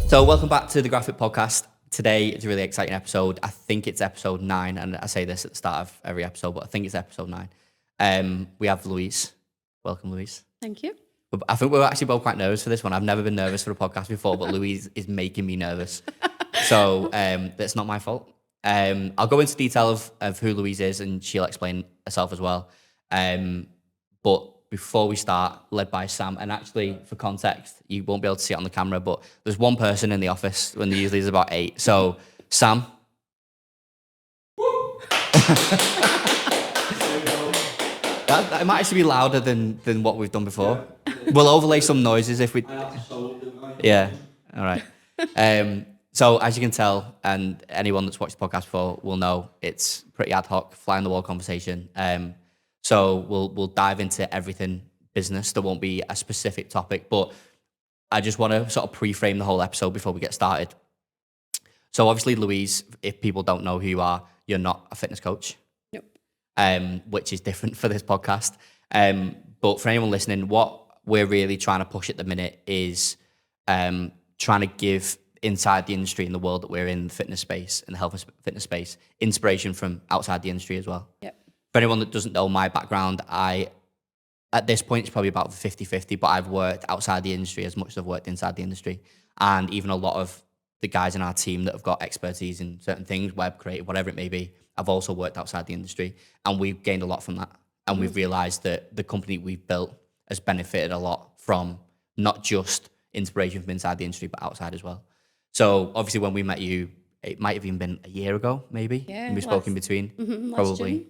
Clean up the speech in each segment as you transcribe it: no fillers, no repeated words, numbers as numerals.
So welcome back to the Graphfit podcast. Today is a really exciting episode. I think it's episode 9, and I say this at the start of every episode, but I think it's episode 9. We have Louise. Welcome, Louise. Thank you. I think we're actually both quite nervous for this one. I've never been nervous for a podcast before, but Louise is making me nervous. So that's not my fault. I'll go into detail of who Louise is, and she'll explain herself as well. But before we start, led by Sam, and actually for context, you won't be able to see it on the camera, but there's one person in the office when there usually is about 8. So Sam. That might actually be louder than what we've done before. We'll overlay some noises if we. Yeah. All right. So as you can tell, and anyone that's watched the podcast before will know, it's pretty ad hoc, fly on the wall conversation. So we'll dive into everything business. There won't be a specific topic, but I just want to sort of pre-frame the whole episode before we get started. So obviously, Louise, if people don't know who you are, you're not a fitness coach. Nope. Which is different for this podcast. But for anyone listening, what we're really trying to push at the minute is trying to give inside the industry in the world that we're in, the fitness space and the health and fitness space, inspiration from outside the industry as well. Yep. For anyone that doesn't know my background, at this point, it's probably about 50-50, but I've worked outside the industry as much as I've worked inside the industry. And even a lot of the guys in our team that have got expertise in certain things, web creative, whatever it may be, I've also worked outside the industry. And we've gained a lot from that. And we've realized that the company we've built has benefited a lot from not just inspiration from inside the industry, but outside as well. So obviously when we met you, it might have even been a year ago, maybe. Yeah, and we spoke in between, probably.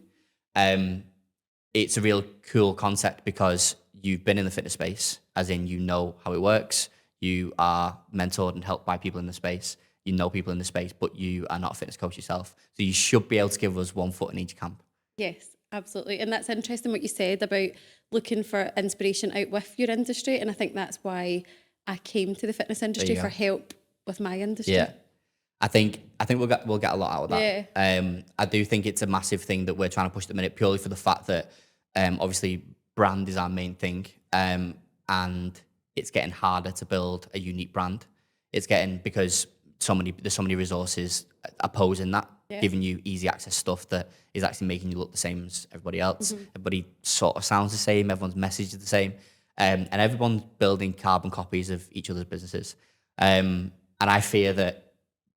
It's a real cool concept because you've been in the fitness space, as in you know how it works. You are mentored and helped by people in the space. You know people in the space, but you are not a fitness coach yourself. So you should be able to give us one foot in each camp. Yes, absolutely. And that's interesting what you said about looking for inspiration out with your industry. And I think that's why I came to the fitness industry for help with my industry. Yeah. I think we'll get a lot out of that. Yeah. I do think it's a massive thing that we're trying to push at the minute, purely for the fact that obviously brand is our main thing, and it's getting harder to build a unique brand. It's getting, because there's so many resources opposing that, giving you easy access stuff that is actually making you look the same as everybody else. Everybody sort of sounds the same. Everyone's message is the same, and everyone's building carbon copies of each other's businesses. And I fear that,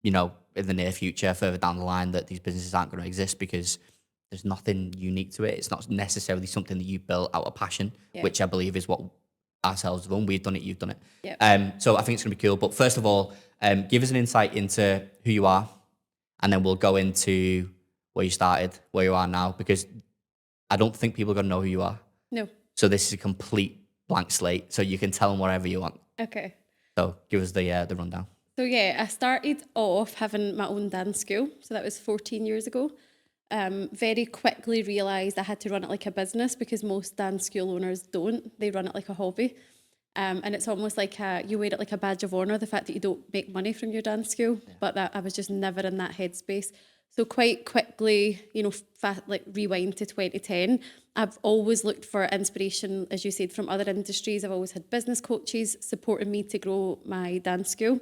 you know, in the near future, further down the line, that these businesses aren't going to exist because there's nothing unique to it. It's not necessarily something that you built out of passion, which I believe is what ourselves have done. We've done it, you've done it. Yep. So I think it's going to be cool. But first of all, give us an insight into who you are, and then we'll go into where you started, where you are now, because I don't think people are going to know who you are. No. So this is a complete blank slate, so you can tell them whatever you want. Okay. So give us the rundown. So yeah, I started off having my own dance school. So that was 14 years ago. Very quickly realised I had to run it like a business, because most dance school owners don't. They run it like a hobby. And it's almost like you wear it like a badge of honour, the fact that you don't make money from your dance school. Yeah. But I was just never in that headspace. So quite quickly, you know, rewind to 2010, I've always looked for inspiration, as you said, from other industries. I've always had business coaches supporting me to grow my dance school.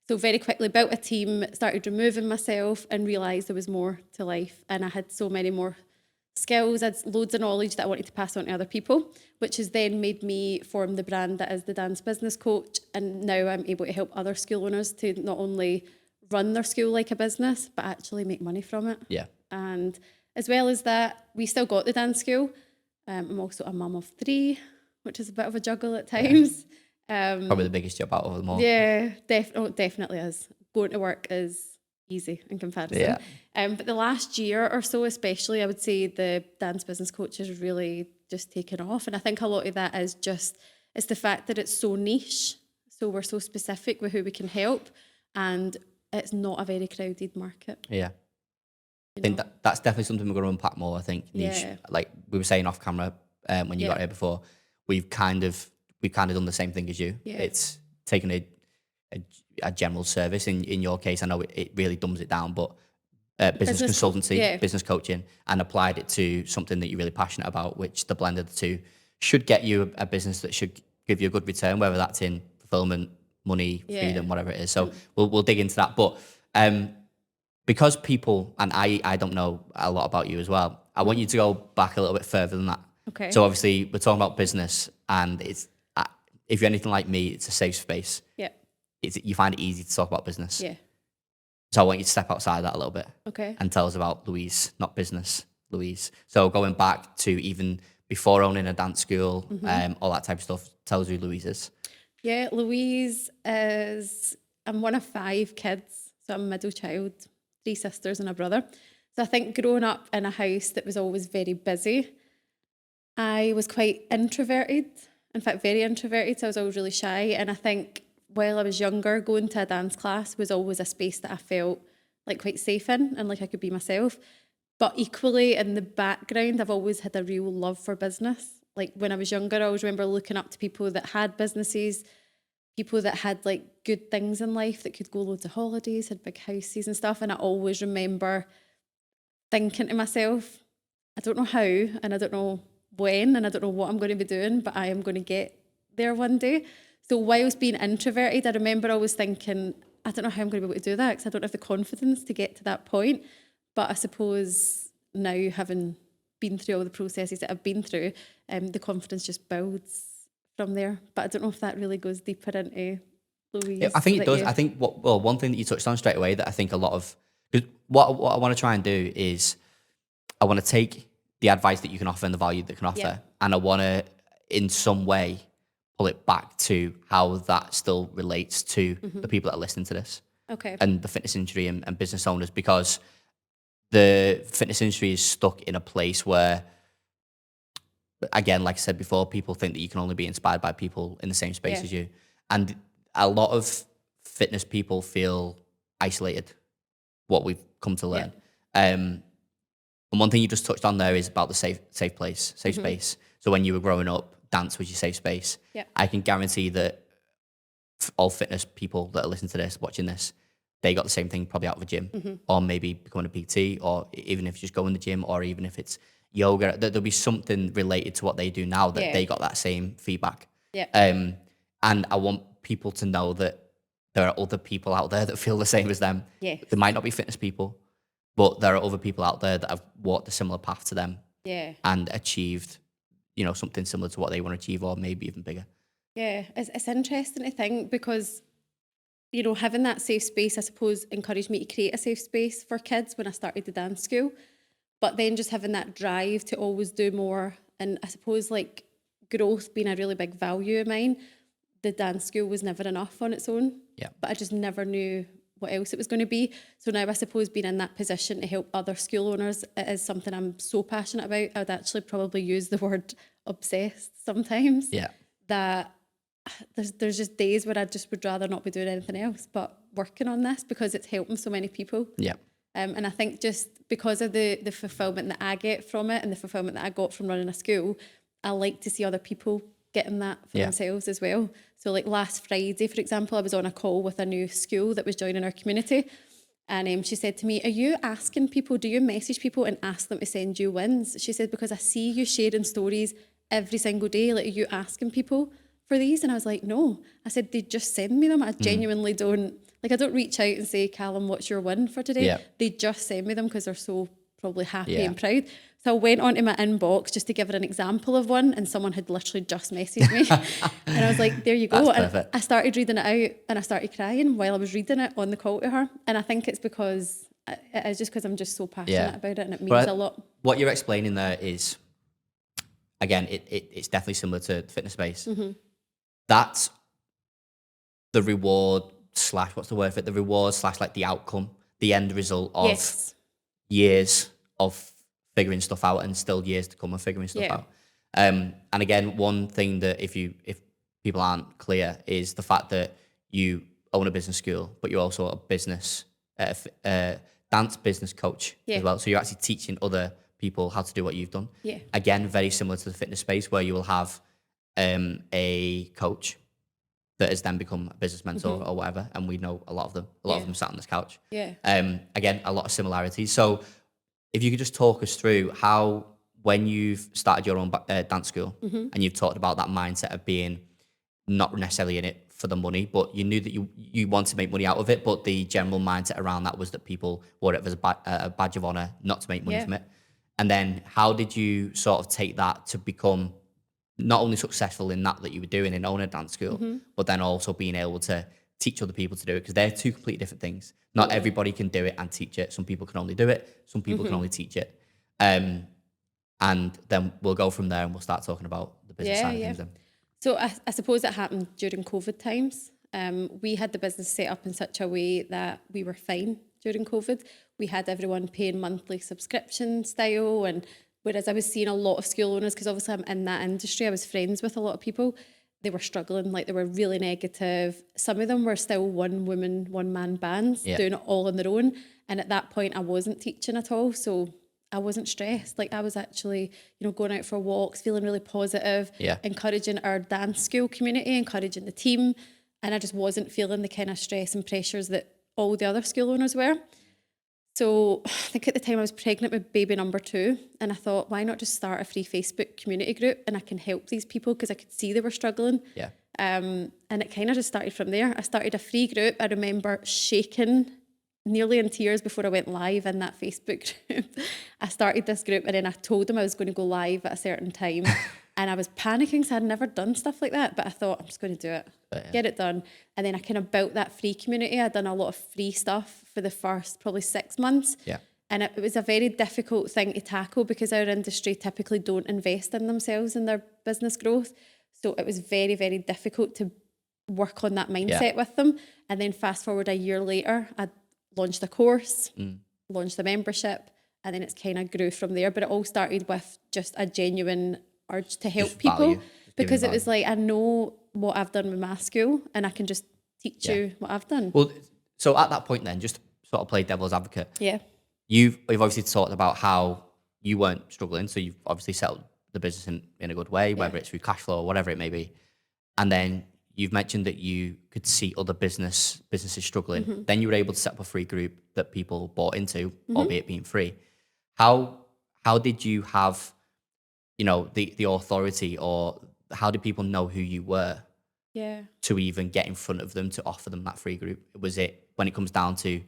So very quickly built a team, started removing myself, and realised there was more to life. And I had so many more skills, I had loads of knowledge that I wanted to pass on to other people, which has then made me form the brand that is the Dance Business Coach. And now I'm able to help other school owners to not only run their school like a business, but actually make money from it. Yeah. And as well as that, we still got the dance school. I'm also a mum of 3, which is a bit of a juggle at times. Probably the biggest job out of them all. Yeah, definitely is. Going to work is easy in comparison. Yeah. But the last year or so especially, I would say the Dance Business Coach has really just taken off. And I think a lot of that is it's the fact that it's so niche. So we're so specific with who we can help, and it's not a very crowded market. Yeah. I think that's definitely something we're going to unpack more. I think niche, like we were saying off camera when you got here before, we've kind of done the same thing as you. Yeah. It's taken a general service. In your case, I know it really dumbs it down, but business consultancy, business coaching, and applied it to something that you're really passionate about, which the blend of the two should get you a business that should give you a good return, whether that's in fulfillment, money, Yeah. freedom, whatever it is. So we'll dig into that. But because people, and I don't know a lot about you as well, I want you to go back a little bit further than that. Okay. So obviously we're talking about business, and it's if you're anything like me, it's a safe space. Yeah. You find it easy to talk about business. Yeah. So I want you to step outside that a little bit. Okay. And tell us about Louise, not business, Louise. So going back to even before owning a dance school, all that type of stuff, tell us who Louise is. Yeah, Louise is, I'm one of 5 kids, so I'm a middle child, 3 sisters and a brother. So I think growing up in a house that was always very busy, I was quite introverted, in fact, very introverted, so I was always really shy. And I think while I was younger, going to a dance class was always a space that I felt like quite safe in and like I could be myself. But equally in the background, I've always had a real love for business. Like when I was younger, I always remember looking up to people that had businesses, people that had like good things in life that could go loads of holidays, had big houses and stuff. And I always remember thinking to myself, I don't know how, and I don't know when, and I don't know what I'm going to be doing, but I am going to get there one day. So whilst being introverted, I remember always thinking, I don't know how I'm going to be able to do that because I don't have the confidence to get to that point. But I suppose now, having been through all the processes that I've been through, the confidence just builds from there. But I don't know if that really goes deeper into Louise. Yeah, I think it does. I think one thing that you touched on straight away that I think a lot of, because what I want to try and do is I want to take the advice that you can offer and the value that you can offer, and I want to in some way pull it back to how that still relates to the people that are listening to this. Okay. And the fitness industry and business owners, because the fitness industry is stuck in a place where, again, like I said before, people think that you can only be inspired by people in the same space as you. And a lot of fitness people feel isolated, what we've come to learn. And one thing you just touched on there is about the safe space. So when you were growing up, dance was your safe space. Yeah. I can guarantee that all fitness people that are listening to this, watching this, they got the same thing probably out of a gym, or maybe becoming a PT, or even if you just go in the gym, or even if it's yoga, there'll be something related to what they do now that they got that same feedback. Yeah. And I want people to know that there are other people out there that feel the same as them. Yeah. They might not be fitness people, but there are other people out there that have walked a similar path to them and achieved, something similar to what they want to achieve, or maybe even bigger. Yeah, it's interesting to think because, having that safe space, I suppose, encouraged me to create a safe space for kids when I started the dance school. But then just having that drive to always do more, and I suppose like growth being a really big value of mine, the dance school was never enough on its own. Yeah. But I just never knew what else it was going to be. So now I suppose being in that position to help other school owners, it is something I'm so passionate about. I would actually probably use the word obsessed sometimes. Yeah. That there's just days where I just would rather not be doing anything else but working on this because it's helping so many people. Yeah. And I think just because of the fulfillment that I get from it and the fulfillment that I got from running a school, I like to see other people getting that for themselves as well. So like last Friday, for example, I was on a call with a new school that was joining our community. And she said to me, are you asking people, do you message people and ask them to send you wins? She said, because I see you sharing stories every single day. Like, are you asking people for these? And I was like, no. I said, they just send me them. I genuinely don't, I don't reach out and say, Callum, what's your win for today? Yeah. They just send me them because they're so probably happy and proud. So I went onto my inbox just to give her an example of one, and someone had literally just messaged me. And I was like, there you go. That's and perfect. I started reading it out and I started crying while I was reading it on the call to her. And I think it's because, it's just because I'm just so passionate about it and it means a lot. What you're explaining there is, again, it's definitely similar to the fitness space. That's the reward slash, what's the word for it? The reward slash like the outcome, the end result of years of figuring stuff out, and still years to come of figuring stuff out. And again, one thing that if people aren't clear is the fact that you own a business school, but you're also a business dance business coach as well. So you're actually teaching other people how to do what you've done. Yeah. Again, very similar to the fitness space where you will have a coach that has then become a business mentor or whatever, and we know a lot of them. A lot of them sat on this couch. Yeah. Again, a lot of similarities. So if you could just talk us through how, when you've started your own dance school and you've talked about that mindset of being not necessarily in it for the money, but you knew that you want to make money out of it. But the general mindset around that was that people wore it as a badge of honor not to make money from it. And then how did you sort of take that to become not only successful in that you were doing in owning a dance school, but then also being able to teach other people to do it? Because they're two completely different things. Not everybody can do it and teach it. Some people can only do it. Some people can only teach it. And then we'll go from there and we'll start talking about the business side of things then. So I suppose it happened during COVID times. We had the business set up in such a way that we were fine during COVID. We had everyone paying monthly subscription style, and whereas I was seeing a lot of school owners, because obviously I'm in that industry, I was friends with a lot of people, they were struggling, like they were really negative. Some of them were still one woman, one man bands, doing it all on their own. And at that point I wasn't teaching at all. So I wasn't stressed. Like I was actually, going out for walks, feeling really positive, encouraging our dance school community, encouraging the team. And I just wasn't feeling the kind of stress and pressures that all the other school owners were. So I think at the time I was pregnant with baby number 2, and I thought, why not just start a free Facebook community group and I can help these people, because I could see they were struggling. Yeah. And it kind of just started from there. I started a free group. I remember shaking, nearly in tears before I went live in that Facebook group. I started this group and then I told them I was going to go live at a certain time. And I was panicking because I'd never done stuff like that. But I thought, I'm just going to do it, get it done. And then I kind of built that free community. I'd done a lot of free stuff for the first probably 6 months. Yeah. And it was a very difficult thing to tackle because our industry typically don't invest in themselves and their business growth. So it was very, very difficult to work on that mindset with them. And then fast forward a year later, I launched a course, launched a membership, and then it's kind of grew from there. But it all started with just a genuine urge to help people, because it was like, I know what I've done with my school and I can just teach you what I've done. Well, so at that point then, just sort of play devil's advocate. Yeah. We've obviously talked about how you weren't struggling, so you've obviously settled the business in a good way, whether it's through cash flow or whatever it may be. And then you've mentioned that you could see other businesses struggling. Then you were able to set up a free group that people bought into, albeit being free. How did you have, the authority, or how did people know who you were to even get in front of them to offer them that free group? Was it, when it comes down to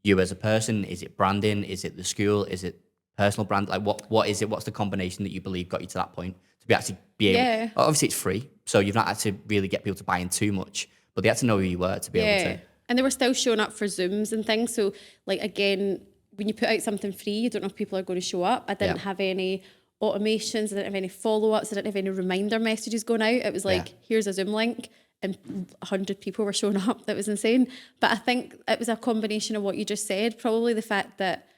you as a person, is it branding? Is it the school? Is it personal brand? Like what is it? What's the combination that you believe got you to that point to be able, obviously it's free, so you've not had to really get people to buy in too much, but they had to know who you were to be able to. And they were still showing up for Zooms and things. So like, again, when you put out something free, you don't know if people are going to show up. I didn't have any automations, I didn't have any follow-ups, I didn't have any reminder messages going out. It was like, here's a Zoom link, and 100 people were showing up. That was insane. But I think it was a combination of what you just said, probably the fact that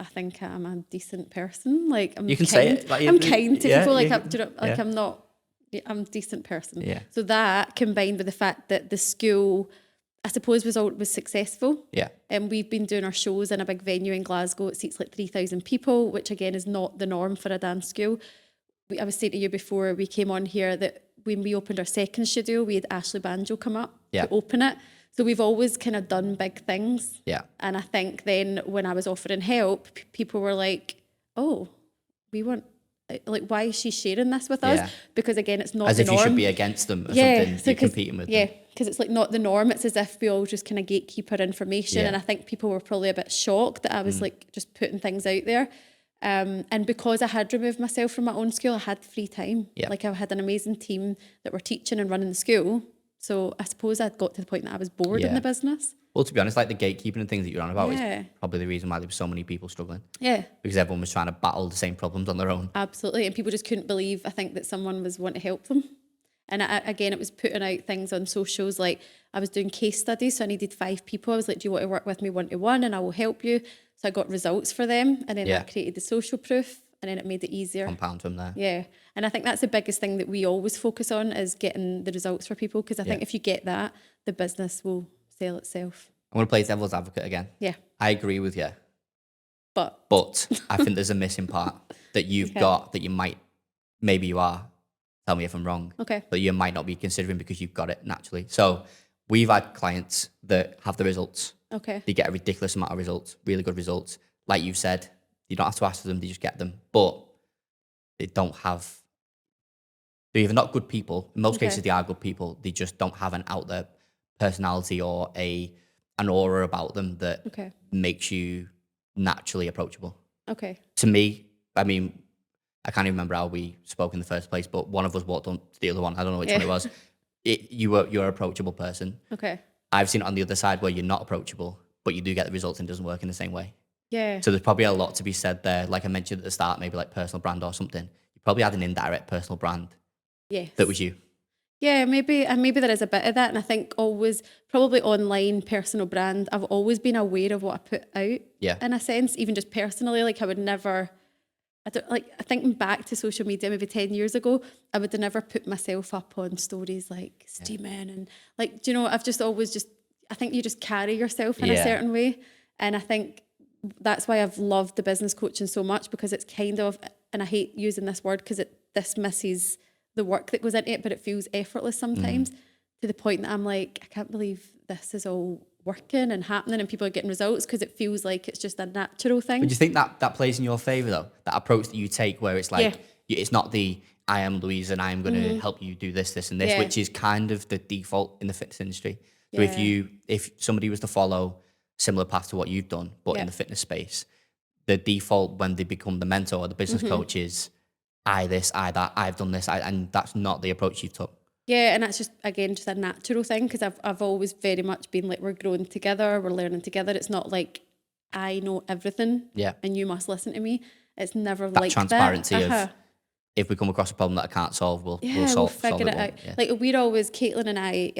I think I'm a decent person. Like I'm, you can kind. say it. Like, I'm kind to people. Like I'm not. I'm a decent person. Yeah. So that combined with the fact that the school, I suppose, was successful. Yeah. And we've been doing our shows in a big venue in Glasgow. It seats like 3,000 people, which again is not the norm for a dance school. I was saying to you before we came on here that when we opened our second studio, we had Ashley Banjo come up to open it. So we've always kind of done big things. Yeah. And I think then when I was offering help, people were like, oh, we want, like, why is she sharing this with us? Because again, it's not as the if norm. You should be against them or something, so you're competing with them. Yeah, because it's like not the norm. It's as if we all just kind of gatekeep our information. And I think people were probably a bit shocked that I was like just putting things out there. And because I had removed myself from my own school, I had free time. Like I had an amazing team that were teaching and running the school. So I suppose I'd got to the point that I was bored in the business. Well, to be honest, like the gatekeeping and things that you're on about is probably the reason why there were so many people struggling. Yeah. Because everyone was trying to battle the same problems on their own. Absolutely. And people just couldn't believe, I think, that someone was wanting to help them. And again, it was putting out things on socials, like I was doing case studies, so I needed 5 people. I was like, do you want to work with me one-to-one and I will help you? So I got results for them, and then that created the social proof, and then it made it easier. Compound from there. Yeah. And I think that's the biggest thing that we always focus on, is getting the results for people, because I think if you get that, the business will sell itself. I'm going to play devil's advocate again. Yeah. I agree with you. But I think there's a missing part that you've got that maybe you are. Tell me if I'm wrong. Okay. But you might not be considering because you've got it naturally. So we've had clients that have the results. Okay. They get a ridiculous amount of results, really good results. Like you said, you don't have to ask for them, they just get them. But they don't have They're either not good people. In most Okay. cases, they are good people. They just don't have an out there personality or an aura about them that Okay. makes you naturally approachable. Okay. To me, I mean, I can't even remember how we spoke in the first place, but one of us walked on to the other one. I don't know which one it was. You're an approachable person. Okay. I've seen it on the other side where you're not approachable, but you do get the results and it doesn't work in the same way. Yeah. So there's probably a lot to be said there. Like I mentioned at the start, maybe like personal brand or something. You probably had an indirect personal brand Yes. that was you. Yeah, maybe there is a bit of that, and I think always probably online personal brand. I've always been aware of what I put out. Yeah. In a sense, even just personally, like I would never. I don't like thinking back to social media maybe 10 years ago, I would have never put myself up on stories like steaming and like, do you know, I've just always just, I think you just carry yourself in a certain way. And I think that's why I've loved the business coaching so much, because it's kind of, and I hate using this word because it dismisses the work that goes into it, but it feels effortless sometimes to the point that I'm like, I can't believe this is all working and happening and people are getting results, because it feels like it's just a natural thing. But do you think that plays in your favor though? That approach that you take where it's like, it's not the I am Louise and I am going to help you do this and this, which is kind of the default in the fitness industry. So if somebody was to follow similar path to what you've done, but in the fitness space, the default when they become the mentor or the business coach is I this, I that, I've done this, and that's not the approach you've took. Yeah, and that's just, again, just a natural thing, because I've always very much been like, we're growing together, we're learning together. It's not like I know everything and you must listen to me. It's never that like transparency that. of if we come across a problem that I can't solve, we'll we'll figure it out. Yeah. Like we're always, Caitlin and I,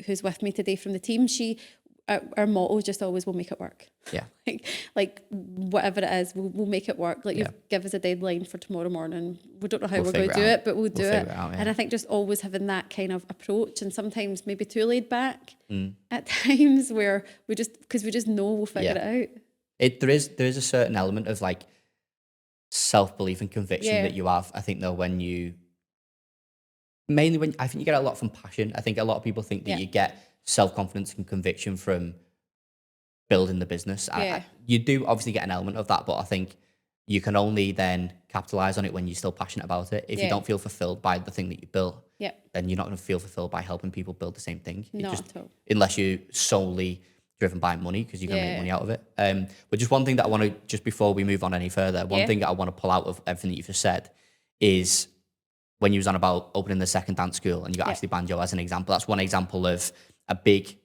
who's with me today from the team, our motto is just always, we'll make it work. Yeah. like whatever it is, we'll make it work. Like you give us a deadline for tomorrow morning. We don't know how we're going to do it, but we'll do it. And I think just always having that kind of approach, and sometimes maybe too laid back at times, where because we just know we'll figure it out. There is a certain element of like self-belief and conviction that you have. I think though, mainly when I think you get a lot from passion. I think a lot of people think that you get self-confidence and conviction from building the business. You do obviously get an element of that, but I think you can only then capitalize on it when you're still passionate about it. If you don't feel fulfilled by the thing that you built, then you're not going to feel fulfilled by helping people build the same thing. Not at all. Unless you're solely driven by money, because you're going to make money out of it. But just one thing that I want to, just before we move on any further, one thing that I want to pull out of everything that you've just said is when you was on about opening the second dance school, and you got Ashley Banjo as an example. That's one example of a big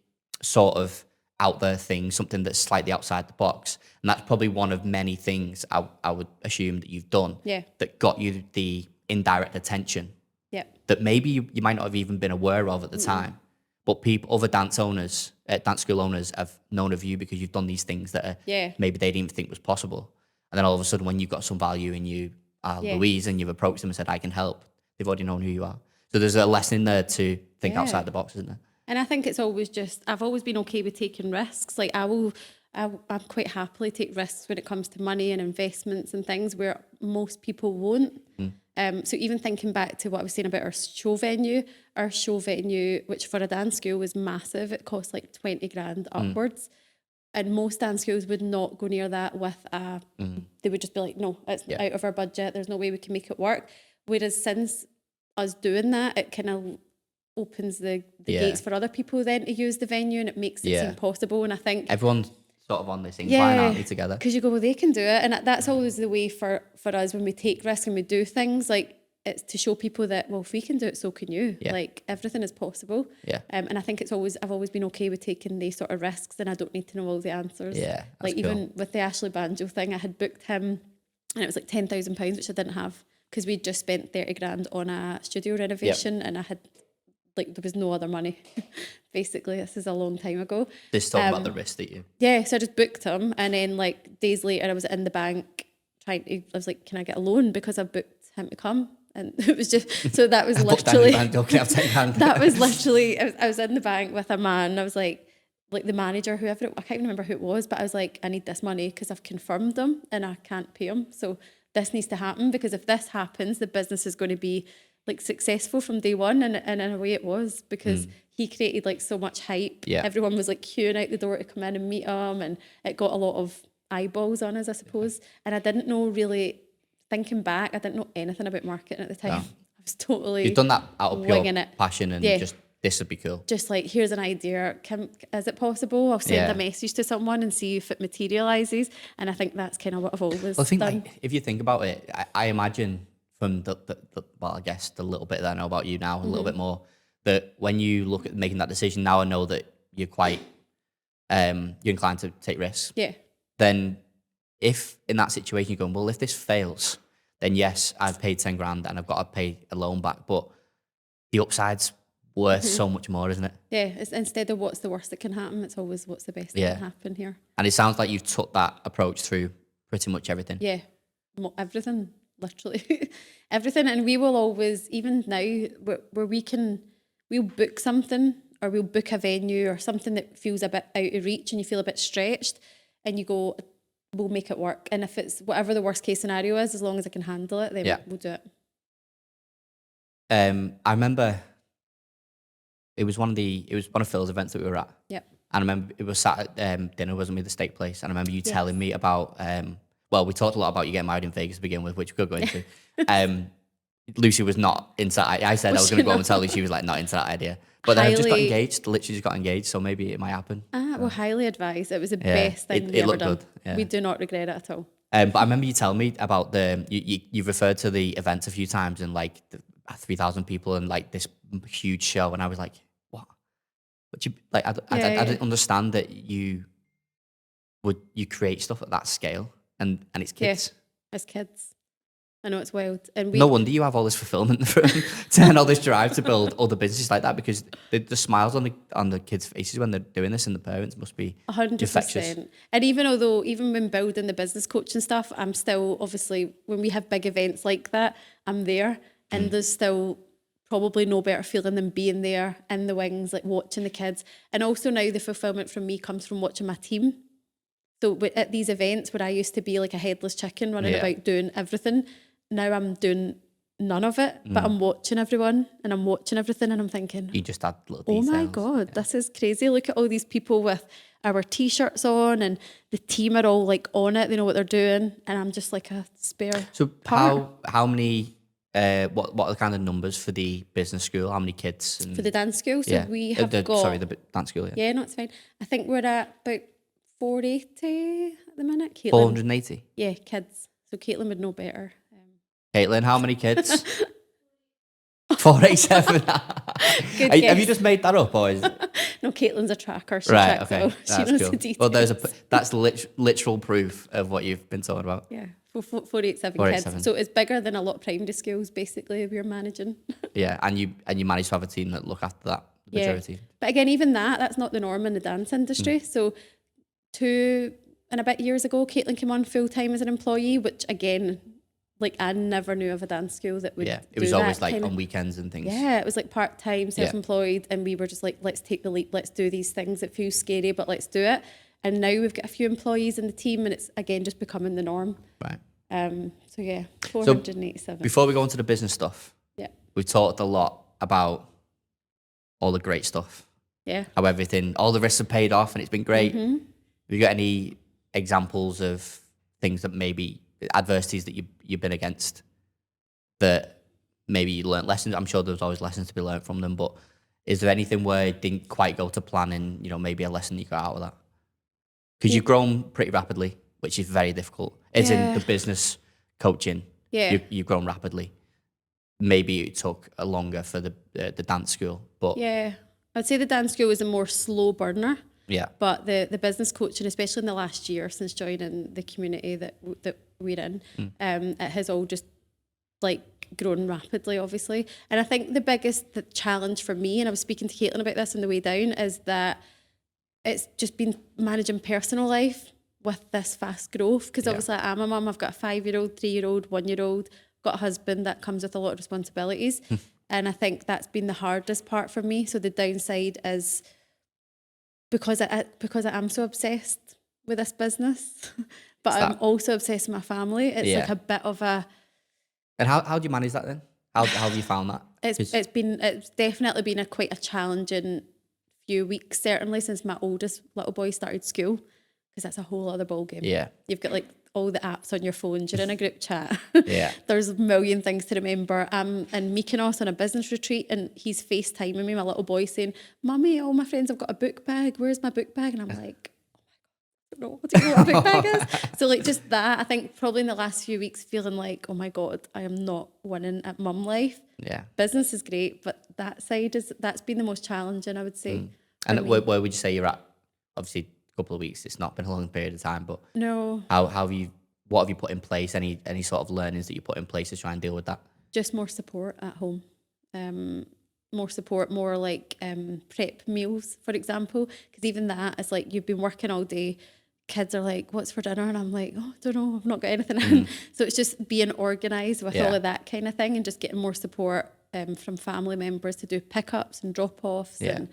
sort of out there thing, something that's slightly outside the box. And that's probably one of many things I would assume that you've done that got you the indirect attention that maybe you might not have even been aware of at the time. But other dance school owners have known of you because you've done these things that maybe they didn't even think was possible. And then all of a sudden, when you've got some value and you are Louise and you've approached them and said, I can help, they've already known who you are. So there's a lesson in there to think outside the box, isn't there? And I think it's always just, I've always been okay with taking risks. Like I'm quite happily take risks when it comes to money and investments and things where most people won't. So even thinking back to what I was saying about our show venue, which for a dance school was massive. It cost like 20 grand upwards. And most dance schools would not go near that with they would just be like, no, it's out of our budget. There's no way we can make it work. Whereas since us doing that, it kind of opens the gates for other people then to use the venue, and it makes it seem possible. And I think everyone's sort of on this incline, aren't they, together? Because you go, well, they can do it. And that's always the way for us when we take risks and we do things, like it's to show people that, well, if we can do it, so can you. Like everything is possible. And I think I've always been okay with taking these sort of risks, and I don't need to know all the answers. Like even with the Ashley Banjo thing, I had booked him and it was like £10,000, which I didn't have because we'd just spent 30 grand on a studio renovation and I had like, there was no other money. Basically, this is a long time ago. This talking about the risk that you... Yeah, so I just booked him, and then like days later I was in the bank I was like, can I get a loan because I booked him to come? And it was just, so that was literally... that was literally, I was in the bank with a man, I was like the manager, whoever, I can't remember who it was, but I was like, I need this money because I've confirmed him and I can't pay him. So this needs to happen, because if this happens, the business is going to be like successful from day one, and in a way it was, because he created like so much hype. Everyone was like queuing out the door to come in and meet him, and it got a lot of eyeballs on us, I suppose. And I didn't know really, thinking back, I didn't know anything about marketing at the time. was totally You've done that out of pure winging it. passion and Yeah. just, this would be cool. Just like, here's an idea. Is it possible? I'll send a message to someone and see if it materializes. And I think that's kind of what I've always I think done. like, if you think about it, I imagine from well, I guess the little bit that I know about you now, a little bit more, that when you look at making that decision now, I know that you're quite, you're inclined to take risks. Yeah. Then if in that situation you're going, well, if this fails, then yes, I've paid 10 grand and I've got to pay a loan back, but the upside's worth so much more, isn't it? Yeah, it's, instead of what's the worst that can happen, it's always what's the best that can happen here. And it sounds like you've took that approach through pretty much everything. Yeah, everything, literally. Everything. And we will always, even now, where we'll book something or we'll book a venue or something that feels a bit out of reach and you feel a bit stretched and you go, we'll make it work. And if it's whatever the worst case scenario is, as long as I can handle it, then we'll do it. I remember it was one of Phil's events that we were at. Yep. And I remember it was sat at dinner, wasn't it, the steak place? And I remember you telling me about, well, we talked a lot about you getting married in Vegas to begin with, which we could go into. Lucy was not into that. I said I was going to go and tell Lucy, she was like not into that idea. But then I just got engaged, literally just got engaged, so maybe it might happen. Well, highly advised. It was the best thing we've ever done. Good. Yeah. We do not regret it at all. But I remember you telling me about you've referred to the event a few times and like 3,000 people and like this huge show. And I was like, what? But you, like, I didn't understand that you create stuff at that scale and it's kids. Yeah, it's kids. I know, it's wild. And no wonder you have all this fulfillment and all this drive to build other businesses like that, because the smiles on the kids' faces when they're doing this and the parents must be 100%. And even when building the business coaching stuff, I'm still, obviously, when we have big events like that, I'm there, and there's still probably no better feeling than being there in the wings, like watching the kids. And also now the fulfillment from me comes from watching my team. So at these events where I used to be like a headless chicken running about doing everything, now I'm doing none of it, but I'm watching everyone and I'm watching everything and I'm thinking, you just add little details. Oh my God, this is crazy. Look at all these people with our t-shirts on and the team are all like on it. They know what they're doing. And I'm just like a spare part. How many, what are the kind of numbers for the business school? How many kids? For the dance school? So we have got... Sorry, the dance school, Yeah, no, it's fine. I think we're at about 480 at the minute. Caitlin, 480? Yeah, kids. So Caitlin would know better. Caitlin, how many kids? 487. Have you just made that up, or is it? No, Caitlin's a tracker. She right, tracks okay. She knows the details. Well, that's literal proof of what you've been talking about. Yeah, 487 kids. So it's bigger than a lot of primary schools, basically, we're managing. Yeah, and you manage to have a team that look after that, the majority. But again, even that's not the norm in the dance industry. So 2 and a bit years ago, Caitlin came on full-time as an employee, which again... Like, I never knew of a dance school that would it was always like on weekends and things. Yeah, it was like part-time, self-employed, and we were just like, let's take the leap, let's do these things. It feels scary, but let's do it. And now we've got a few employees in the team and it's, again, just becoming the norm. Right. So, yeah, 487. So before we go into the business stuff, we've talked a lot about all the great stuff. Yeah. How all the risks have paid off and it's been great. Mm-hmm. Have you got any examples of things that maybe... adversities that you've been against that maybe you learned lessons? I'm sure there's always lessons to be learned from them, but is there anything where it didn't quite go to plan and, maybe a lesson you got out of that? Because you've grown pretty rapidly, which is very difficult. As in the business coaching, you've grown rapidly. Maybe it took a longer for the dance school, but... Yeah, I'd say the dance school was a more slow burner. Yeah. But the business coaching, especially in the last year since joining the community that we're in, it has all just like grown rapidly, obviously. And I think the biggest challenge for me, and I was speaking to Caitlin about this on the way down, is that it's just been managing personal life with this fast growth. Because obviously I'm a mum, I've got a 5-year-old, 3-year-old, 1-year-old, got a husband that comes with a lot of responsibilities. And I think that's been the hardest part for me. So the downside is... Because I am so obsessed with this business, but I'm also obsessed with my family. It's like a bit of a... And how do you manage that then? How have you found that? It's definitely been quite a challenging few weeks, certainly since my oldest little boy started school, because that's a whole other ball game. Yeah. You've got like all the apps on your phone. You're in a group chat. Yeah. There's a million things to remember. I'm in Mykonos on a business retreat and he's FaceTiming me, my little boy, saying, Mummy, all my friends have got a book bag. Where's my book bag? And I'm like, I don't know what a book bag is. So like just that, I think probably in the last few weeks feeling like, oh my God, I am not winning at mum life. Yeah. Business is great, but that's been the most challenging, I would say. And where would you say you're at? Obviously, a couple of weeks. It's not been a long period of time, but No, how have you? What have you put in place? Any sort of learnings that you put in place to try and deal with that? just more support at home. More support, more like prep meals, for example. Because even that, it's like you've been working all day. Kids are like, what's for dinner? And I'm like, oh, I don't know. I've not got anything in. So it's just being organised with all of that kind of thing and just getting more support from family members to do pickups and drop-offs and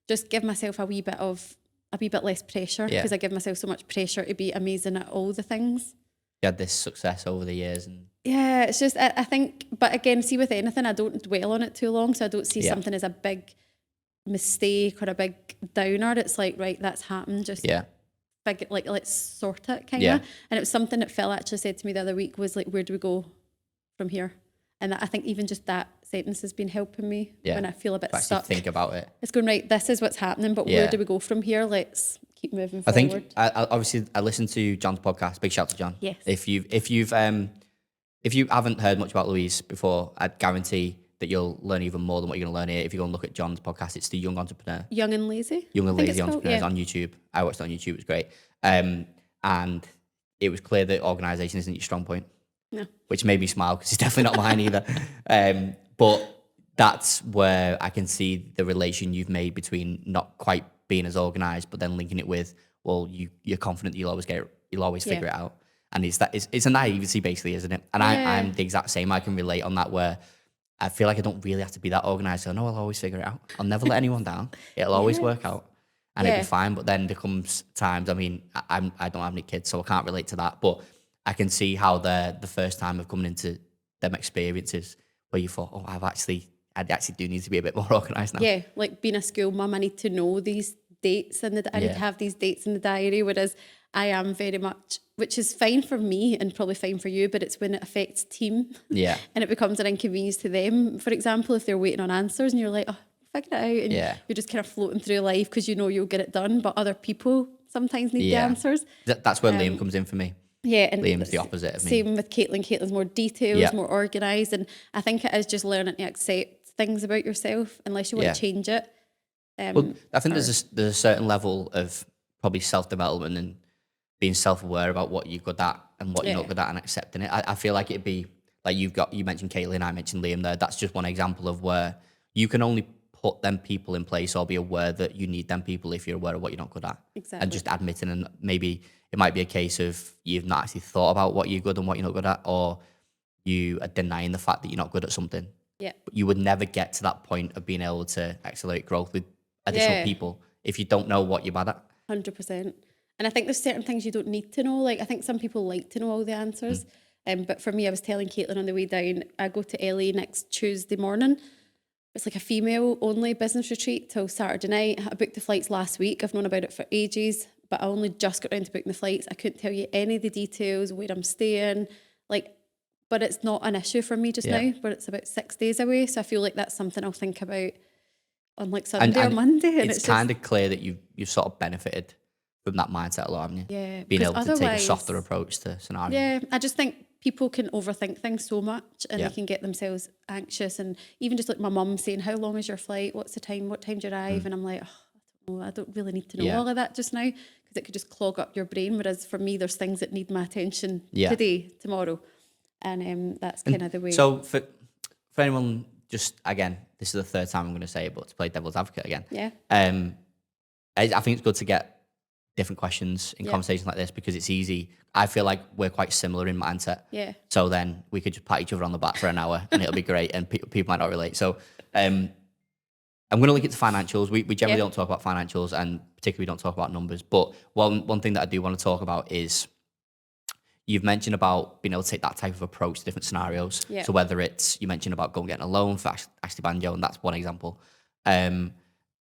just give myself a wee bit less pressure because I give myself so much pressure to be amazing at all the things. You had this success over the years, and yeah, it's just I think, but again, see with anything, I don't dwell on it too long, so I don't see something as a big mistake or a big downer. It's like, right, that's happened, just like let's sort it kind of. And it was something that Phil actually said to me the other week was like, where do we go from here? And I think even just that sentence has been helping me when I feel a bit stuck. Think about it. It's going, right, this is what's happening, but where do we go from here? Let's keep moving forward. I think obviously I listened to John's podcast. Big shout out to John. Yes. If you haven't heard much about Louise before, I guarantee that you'll learn even more than what you're going to learn here. If you go and look at John's podcast, it's the Young Entrepreneur. Young and Lazy. Young and Lazy Entrepreneurs on YouTube. I watched it on YouTube. It was great. And it was clear that organisation isn't your strong point. No. Which made me smile because it's definitely not mine either. But that's where I can see the relation you've made between not quite being as organised, but then linking it with, well, you're confident that you'll always figure it out. And it's a naivety basically, isn't it? And I'm the exact same. I can relate on that where I feel like I don't really have to be that organised. So no, I'll always figure it out. I'll never let anyone down. It'll always work out. And it'll be fine. But then there comes times, I mean, I don't have any kids, so I can't relate to that. But I can see how the first time of coming into them experiences where you thought, oh, I actually do need to be a bit more organised now. Yeah, like being a school mum, I need to know these dates I need to have these dates in the diary, whereas I am very much, which is fine for me and probably fine for you, but it's when it affects team and it becomes an inconvenience to them. For example, if they're waiting on answers and you're like, oh, figure it out, and you're just kind of floating through life because you know you'll get it done, but other people sometimes need the answers. That's where Liam comes in for me. Yeah, and Liam's the opposite of me. Same with Caitlin. Caitlin's more detailed, more organised, and I think it is just learning to accept things about yourself unless you want to change it. Well, I think there's a certain level of probably self-development and being self-aware about what you're good at and what you're not good at and accepting it. I feel like it'd be like you mentioned Caitlin, I mentioned Liam there. That's just one example of where you can only put them people in place or be aware that you need them people if you're aware of what you're not good at. Exactly. And just admitting, and maybe it might be a case of you've not actually thought about what you're good and what you're not good at, or you are denying the fact that you're not good at something. Yeah. But you would never get to that point of being able to accelerate growth with additional people if you don't know what you're bad at. 100%. And I think there's certain things you don't need to know. Like, I think some people like to know all the answers. But for me, I was telling Caitlin on the way down, I go to LA next Tuesday morning. It's like a female-only business retreat till Saturday night. I booked the flights last week. I've known about it for ages, but I only just got around to booking the flights. I couldn't tell you any of the details, where I'm staying. But it's not an issue for me just now, but it's about 6 days away. So I feel like that's something I'll think about on like Sunday or Monday. And it's kind of clear that you've sort of benefited from that mindset a lot, haven't you? Yeah. Being able to take a softer approach to scenarios. Yeah, I just think people can overthink things so much and they can get themselves anxious. And even just like my mum saying, how long is your flight? What's the time? What time do you arrive? And I'm like, oh, I don't really need to know all of that just now because it could just clog up your brain. Whereas for me, there's things that need my attention today, tomorrow. And that's kind of the way. So for anyone, just again, this is the third time I'm going to say it, but to play devil's advocate again. Yeah. I think it's good to get different questions in conversations like this because it's easy. I feel like we're quite similar in mindset. Yeah. So then we could just pat each other on the back for an hour and it'll be great and people might not relate. So I'm going to link it to financials. We generally don't talk about financials and particularly don't talk about numbers. But one thing that I do want to talk about is you've mentioned about being able to take that type of approach to different scenarios. Yeah. So whether it's, you mentioned about going getting a loan for Ashley Banjo, and that's one example.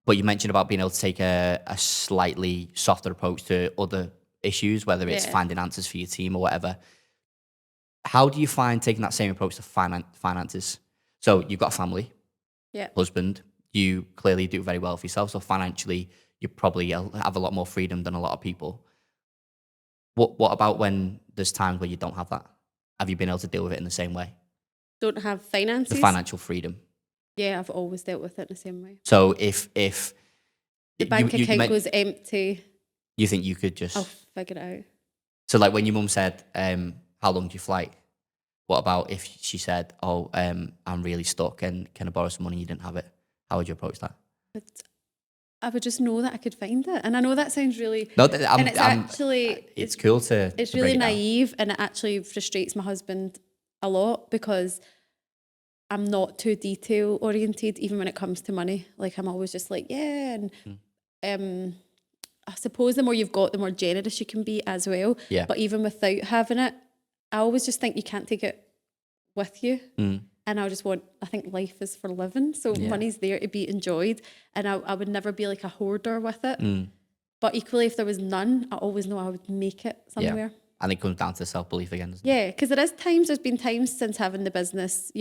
But you mentioned about being able to take a slightly softer approach to other issues, whether it's Yeah. finding answers for your team or whatever. How do you find taking that same approach to finances? So you've got a family, Yeah. husband, you clearly do very well for yourself. So financially, you probably have a lot more freedom than a lot of people. What about when there's times where you don't have that? Have you been able to deal with it in the same way? Don't have The finances. financial freedom. Yeah, I've always dealt with it in the same way. So if The bank account goes empty, you think you could just I'll figure it out. So like when your mum said, how long's your flight? What about if she said, oh, I'm really stuck and can I borrow some money? You didn't have it. How would you approach that? But I would just know that I could find it. And I know that sounds really... No, and it's actually... it's cool to It's to really break it down. naive, and it actually frustrates my husband a lot because I'm not too detail oriented, even when it comes to money. Like, I'm always just like, yeah. And I suppose the more you've got, the more generous you can be as well. Yeah. But even without having it, I always just think you can't take it with you. And I think life is for living. So money's there to be enjoyed. And I would never be like a hoarder with it. But equally, if there was none, I always know I would make it somewhere. Yeah. And it comes down to self-belief again, doesn't it? Yeah, because there's been times since having the business,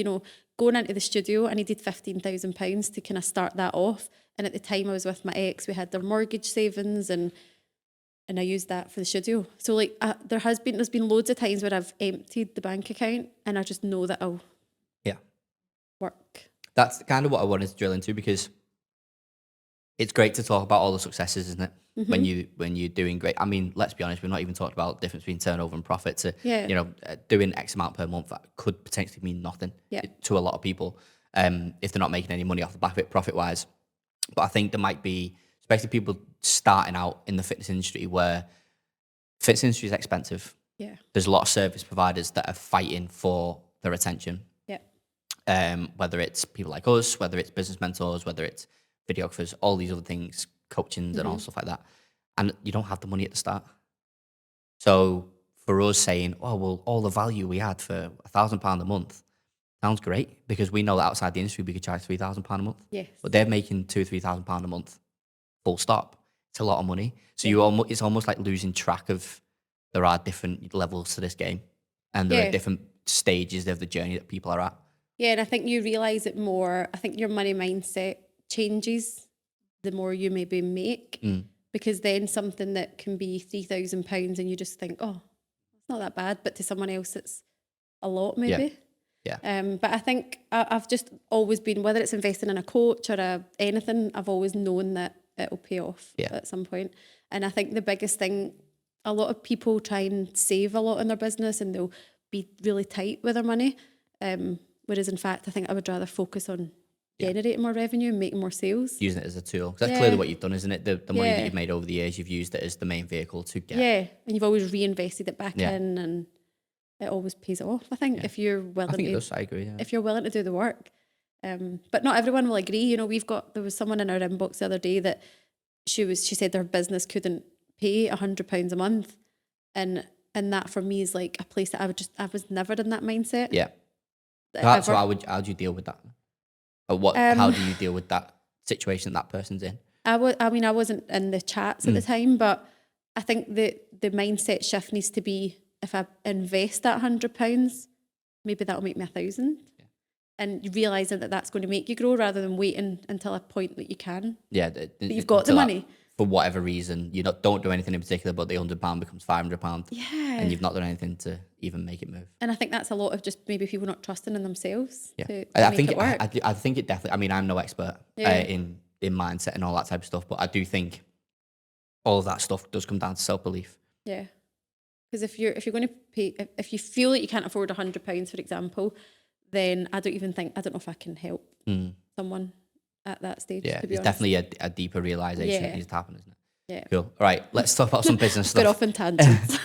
going into the studio, I needed £15,000 to kind of start that off. And at the time I was with my ex, we had their mortgage savings and I used that for the studio. So like there's been loads of times where I've emptied the bank account and I just know that I'll work. That's kind of what I wanted to drill into, because it's great to talk about all the successes, isn't it? When you're doing great. I mean, let's be honest, we've not even talked about the difference between turnover and profit. Doing X amount per month, that could potentially mean nothing to a lot of people if they're not making any money off the back of it profit wise. But I think there might be, especially people starting out in the fitness industry, where fitness industry is expensive. Yeah. There's a lot of service providers that are fighting for their attention. Yeah. Whether it's people like us, whether it's business mentors, whether it's videographers, all these other things, coachings and all stuff like that. And you don't have the money at the start. So for us saying, oh, well, all the value we had for £1,000 a month sounds great, because we know that outside the industry we could charge £3,000 a month. Yes. But they're making £2,000 or £3,000 a month, full stop. It's a lot of money. So it's almost like losing track of, there are different levels to this game, and there are different stages of the journey that people are at. Yeah, and I think you realise it more. I think your money mindset changes the more you maybe make, because then something that can be £3,000 and you just think, oh, it's not that bad, but to someone else it's a lot maybe. Yeah. But I think I've just always been, whether it's investing in a coach or anything, I've always known that it'll pay off at some point. And I think the biggest thing, a lot of people try and save a lot in their business and they'll be really tight with their money. Whereas in fact, I think I would rather focus on generating more revenue and making more sales. Using it as a tool. 'Cause that's clearly what you've done, isn't it? The money that you've made over the years, you've used it as the main vehicle to get. Yeah, and you've always reinvested it back in, and it always pays off, I think, if you're willing I think to. it does, I agree. Yeah. If you're willing to do the work. But not everyone will agree. There was someone in our inbox the other day that she said their business couldn't pay £100 a month. And that for me is like a place that I was never in that mindset. Yeah. So how do you deal with that? Or how do you deal with that situation that person's in? I wasn't in the chats at the time, but I think the mindset shift needs to be, if I invest that £100, maybe that'll make me 1,000. Yeah. And realising that that's going to make you grow, rather than waiting until a point that you can. Yeah. That you've got the money. For whatever reason, you don't do anything in particular, but the £100 becomes £500. Yeah. And you've not done anything to even make it move. And I think that's a lot of just maybe people not trusting in themselves. Yeah. To I make think it work. I think it definitely, I mean, I'm no expert in mindset and all that type of stuff, but I do think all of that stuff does come down to self-belief. Yeah. Because if you're going to pay, if you feel like you can't afford £100, for example, then I don't know if I can help someone at that stage. Yeah, to be it's honest. definitely a deeper realization that needs to happen, isn't it? Yeah. Cool. All right, let's talk about some business stuff. Got off in tangents.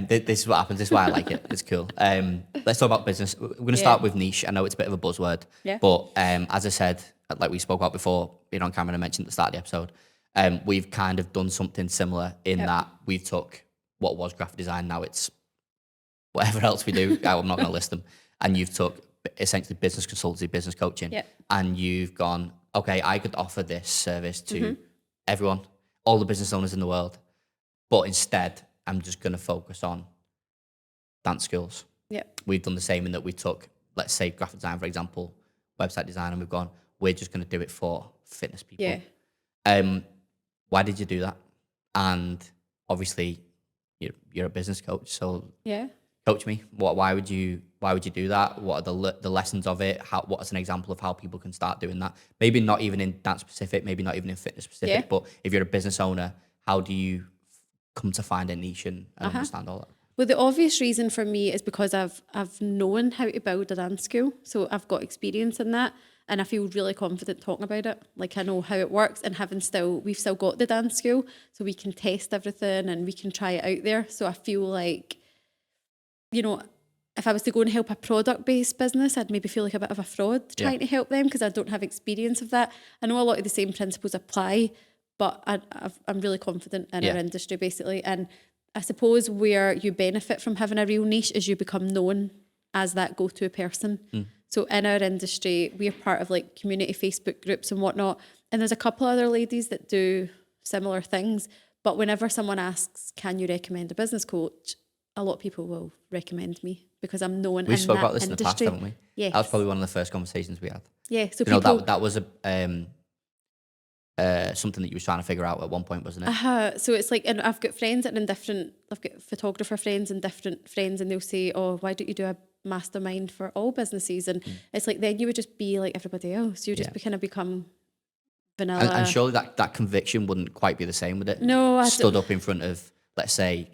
This is what happens. This is why I like it. It's cool. Let's talk about business. We're going to start with niche. I know it's a bit of a buzzword, but as I said, like we spoke about before, being on camera, and I mentioned at the start of the episode, we've kind of done something similar in that we've took what was graphic design, now it's whatever else we do. I'm not going to list them. And you've took essentially business consultancy, business coaching, and you've gone, okay, I could offer this service to everyone, all the business owners in the world, but instead I'm just going to focus on dance skills. Yeah. We've done the same in that we took, let's say, graphic design, for example, website design, and we've gone, we're just going to do it for fitness people. Yeah. Why did you do that? And obviously, you're a business coach, so Yeah. coach me. Why would you do that? What are the lessons of it? What's an example of how people can start doing that? Maybe not even in dance specific, maybe not even in fitness specific, Yeah. but if you're a business owner, how do you come to find a niche and understand all that? Well, the obvious reason for me is because I've known how to build a dance school, so I've got experience in that, and I feel really confident talking about it. Like, I know how it works, and we've still got the dance school, so we can test everything and we can try it out there. So I feel like, if I was to go and help a product-based business, I'd maybe feel like a bit of a fraud trying to help them because I don't have experience of that. I know a lot of the same principles apply, but I'm really confident in our industry, basically. And I suppose where you benefit from having a real niche is you become known as that go-to person. So in our industry, we're part of like community Facebook groups and whatnot. And there's a couple other ladies that do similar things. But whenever someone asks, can you recommend a business coach? A lot of people will recommend me because I'm known in that industry. We spoke about this in the past, haven't we? Yes. That was probably one of the first conversations we had. Yeah. So that was something that you were trying to figure out at one point, wasn't it? So it's like, and I've got friends that I've got photographer friends and different friends, and they'll say, oh, why don't you do a mastermind for all businesses? And it's like, then you would just be like everybody else. You just kind of become vanilla. And surely that conviction wouldn't quite be the same, would it? No, I stood up in front of, let's say,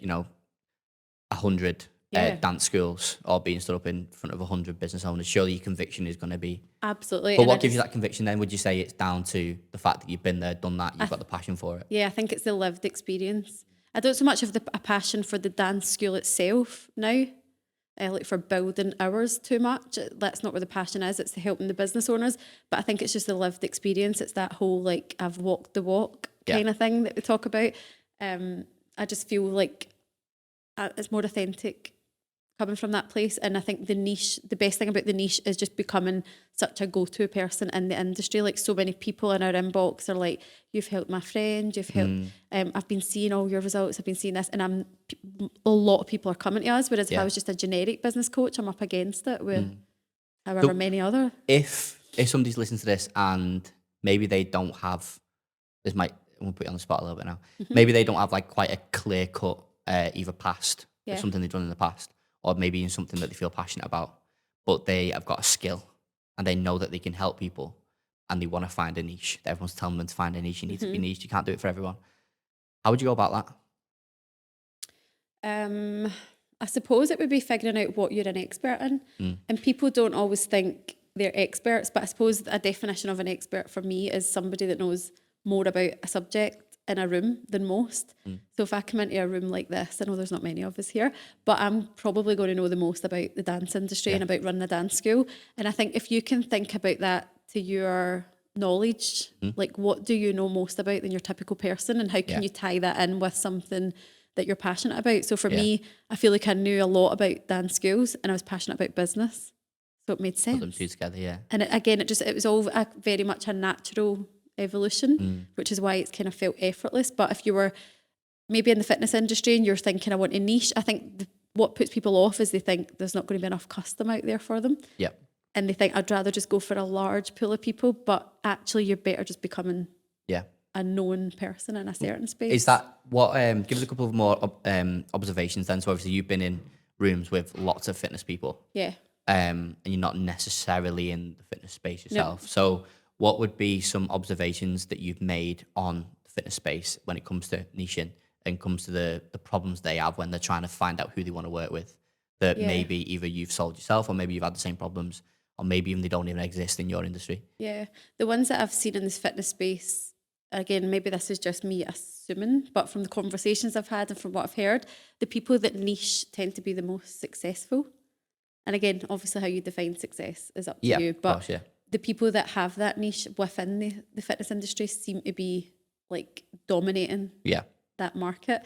100 dance schools, or being stood up in front of 100 business owners. Surely your conviction is going to be... Absolutely. But what gives you that conviction then? Would you say it's down to the fact that you've been there, done that, you've got the passion for it? Yeah, I think it's the lived experience. I don't so much have a passion for the dance school itself now, like for building hours too much. That's not where the passion is. It's the helping the business owners. But I think it's just the lived experience. It's that whole, like, I've walked the walk kind of thing that we talk about. I just feel like it's more authentic coming from that place. And I think the best thing about the niche is just becoming such a go-to person in the industry. Like, so many people in our inbox are like, you've helped my friend, you've helped, I've been seeing all your results, I've been seeing this, and a lot of people are coming to us, whereas if I was just a generic business coach, I'm up against it with however many other. If somebody's listening to this and maybe they don't have, I'm going to put you on the spot a little bit now, maybe they don't have like quite a clear cut either past or something they've done in the past, or maybe in something that they feel passionate about, but they have got a skill and they know that they can help people and they want to find a niche. Everyone's telling them to find a niche. You need to be niche. You can't do it for everyone. How would you go about that? I suppose it would be figuring out what you're an expert in. And people don't always think they're experts, but I suppose a definition of an expert for me is somebody that knows more about a subject in a room than most. So if I come into a room like this, I know there's not many of us here, but I'm probably going to know the most about the dance industry and about running a dance school. And I think if you can think about that to your knowledge, like, what do you know most about than your typical person, and how can you tie that in with something that you're passionate about? So for me, I feel like I knew a lot about dance schools and I was passionate about business, so it made sense. Put them two together, And it was all very much a natural evolution, which is why it's kind of felt effortless. But if you were maybe in the fitness industry and you're thinking, I want a niche, I think what puts people off is they think there's not going to be enough custom out there for them. And they think, I'd rather just go for a large pool of people, but actually you're better just becoming a known person in a certain space. Is that what, give us a couple of more observations then. So obviously you've been in rooms with lots of fitness people. And you're not necessarily in the fitness space yourself. So what would be some observations that you've made on the fitness space when it comes to niching and comes to the problems they have when they're trying to find out who they want to work with, that maybe either you've solved yourself or maybe you've had the same problems, or maybe even they don't even exist in your industry? The ones that I've seen in this fitness space, again, maybe this is just me assuming, but from the conversations I've had and from what I've heard, the people that niche tend to be the most successful. And again, obviously how you define success is up to you, but the people that have that niche within the fitness industry seem to be like dominating that market.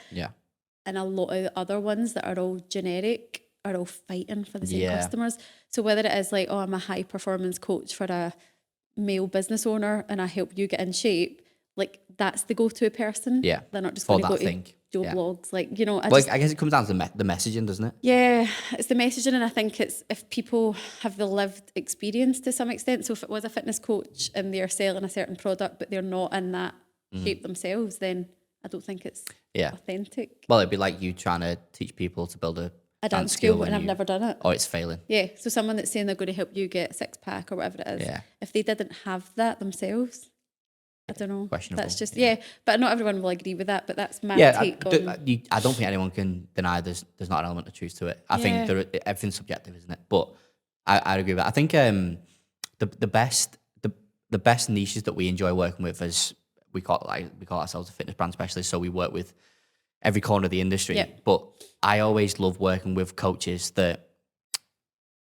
And a lot of the other ones that are all generic are all fighting for the same customers. So whether it is like, oh, I'm a high performance coach for a male business owner and I help you get in shape, like that's the go-to person. Yeah. They're not just For going to that go to thing. Joe Yeah. Blogs. Like, you know, Well, I guess it comes down to the messaging, doesn't it? yeah, it's the messaging, and I think it's if people have the lived experience to some extent. So if it was a fitness coach and they're selling a certain product, but they're not in that shape themselves, then I don't think it's authentic. Well, it'd be like you trying to teach people to build a Dance skill, and I've never done it. Or it's failing. Yeah, so someone that's saying they're going to help you get a six-pack or whatever it is, if they didn't have that themselves, I don't know. Questionable. That's just, but not everyone will agree with that, but that's my take on... I don't think anyone can deny there's not an element of truth to it. I think everything's subjective, isn't it? But I agree with that. I think the best niches that we enjoy working with is we call ourselves a fitness brand specialist, so we work with every corner of the industry. Yep. But I always love working with coaches that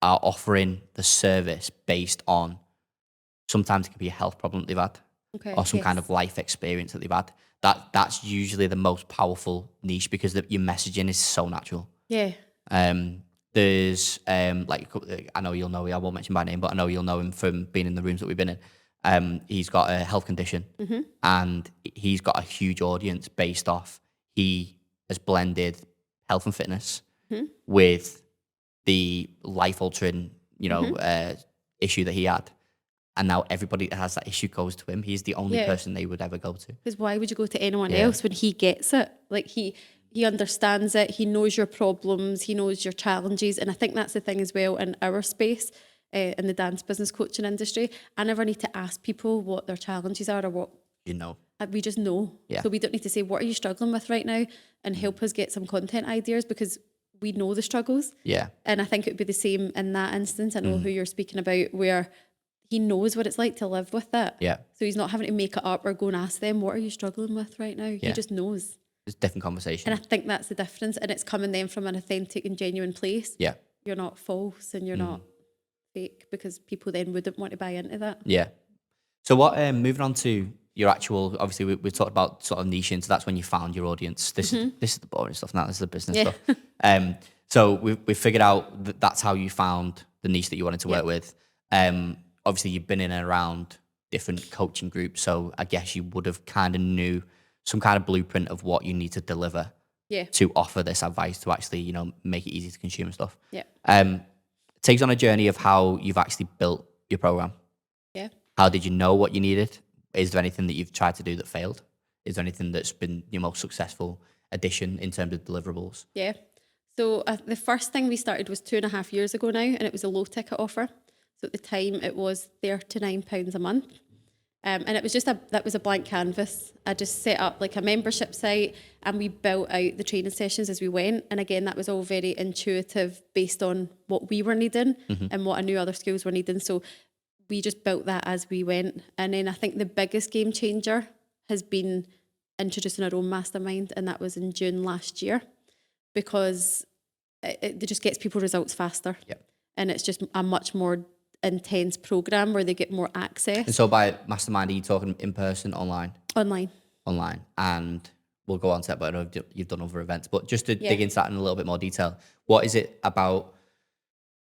are offering the service based on, sometimes it can be a health problem that they've had, or some kind of life experience that they've had. That's usually the most powerful niche, because your messaging is so natural. Yeah. There's like, I know you'll know, I won't mention by name, but I know you'll know him from being in the rooms that we've been in. He's got a health condition, and he's got a huge audience based off, he has blended health and fitness with the life altering, issue that he had. And now everybody that has that issue goes to him. He's the only person they would ever go to. Because why would you go to anyone else when he gets it? Like he understands it. He knows your problems. He knows your challenges. And I think that's the thing as well in our space, in the dance business coaching industry. I never need to ask people what their challenges are or what. We just know. Yeah. So we don't need to say, what are you struggling with right now? And help us get some content ideas, because we know the struggles. Yeah. And I think it would be the same in that instance. I know who you're speaking about, where he knows what it's like to live with that. Yeah. So he's not having to make it up or go and ask them, what are you struggling with right now? He just knows. It's a different conversation. And I think that's the difference. And it's coming then from an authentic and genuine place. Yeah. You're not false and you're not fake, because people then wouldn't want to buy into that. Yeah. So what, moving on to your actual, obviously we talked about sort of niching, so that's when you found your audience. This is the boring stuff now, this is the business stuff. So we figured out that that's how you found the niche that you wanted to work with. Obviously you've been in and around different coaching groups, so I guess you would have kind of knew some kind of blueprint of what you need to deliver to offer this advice to actually, make it easy to consume and stuff. Yeah. Take us on a journey of how you've actually built your program. Yeah. How did you know what you needed? Is there anything that you've tried to do that failed? Is there anything that's been your most successful addition in terms of deliverables? Yeah. So the first thing we started was 2.5 years ago now, and it was a low ticket offer. So at the time it was £39 a month. And it was just that was a blank canvas. I just set up like a membership site, and we built out the training sessions as we went. And again, that was all very intuitive based on what we were needing and what I knew other schools were needing. So we just built that as we went. And then I think the biggest game changer has been introducing our own mastermind, and that was in June last year, because it just gets people results faster. Yep. And it's just a much more intense program where they get more access. And so by mastermind, are you talking in person, online? Online. And we'll go on to that, but I know you've done other events. But just to dig into that in a little bit more detail, what is it about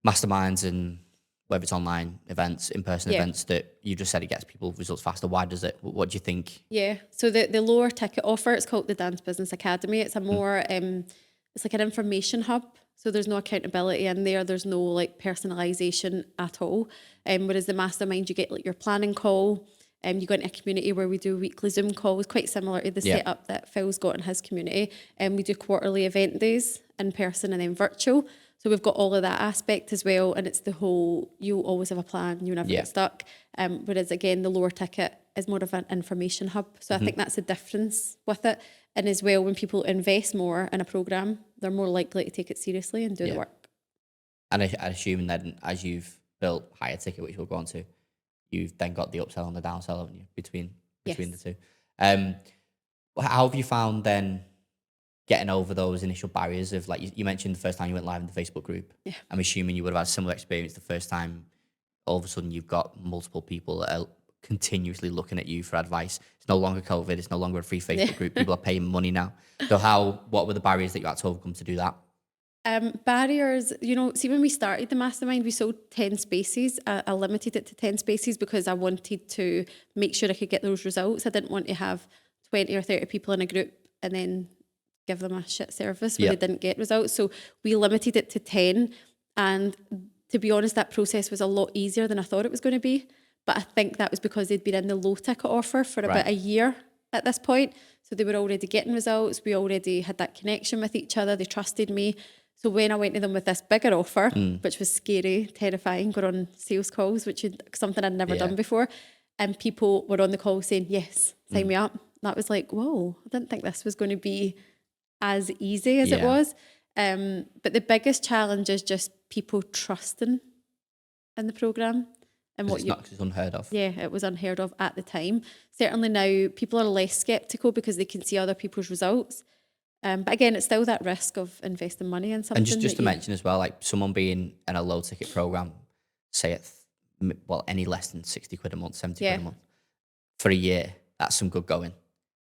masterminds, and whether it's online events, in-person events, that you just said it gets people results faster? Why does it? What do you think? Yeah. So the lower ticket offer, it's called the Dance Business Academy. It's a more, it's like an information hub. So there's no accountability in there. There's no like personalization at all. Whereas the mastermind, you get like your planning call. You go into a community where we do weekly Zoom calls, quite similar to the setup that Phil's got in his community. We do quarterly event days in person and then virtual. So we've got all of that aspect as well. And it's the whole, you always have a plan, you never get stuck. Whereas again, the lower ticket is more of an information hub. So I think that's the difference with it. And as well, when people invest more in a program, they're more likely to take it seriously and do the work. And I assume then, as you've built higher ticket, which we'll go on to, you've then got the upsell and the downsell, haven't you, between the two? How have you found then getting over those initial barriers of, like you mentioned, the first time you went live in the Facebook group? Yeah. I'm assuming you would have had a similar experience the first time. All of a sudden, you've got multiple people that are continuously looking at you for advice. It's no longer COVID. It's no longer a free Facebook group. People are paying money now. So what were the barriers that you had to overcome to do that? Barriers, see when we started the mastermind, we sold 10 spaces. I limited it to 10 spaces because I wanted to make sure I could get those results. I didn't want to have 20 or 30 people in a group and then give them a shit service where they didn't get results. So we limited it to 10. And to be honest, that process was a lot easier than I thought it was going to be. But I think that was because they'd been in the low ticket offer for about a year at this point. So they were already getting results. We already had that connection with each other. They trusted me. So when I went to them with this bigger offer, which was scary, terrifying, going on sales calls, which is something I'd never done before, and people were on the call saying, yes, sign me up. That was like, whoa, I didn't think this was going to be as easy as it was. But the biggest challenge is just people trusting in the programme. And what it's unheard of. Yeah, it was unheard of at the time. Certainly now people are less sceptical because they can see other people's results. But again, it's still that risk of investing money in something. And just to mention as well, like someone being in a low ticket program, say any less than 60 quid a month, 70 quid a month for a year, that's some good going.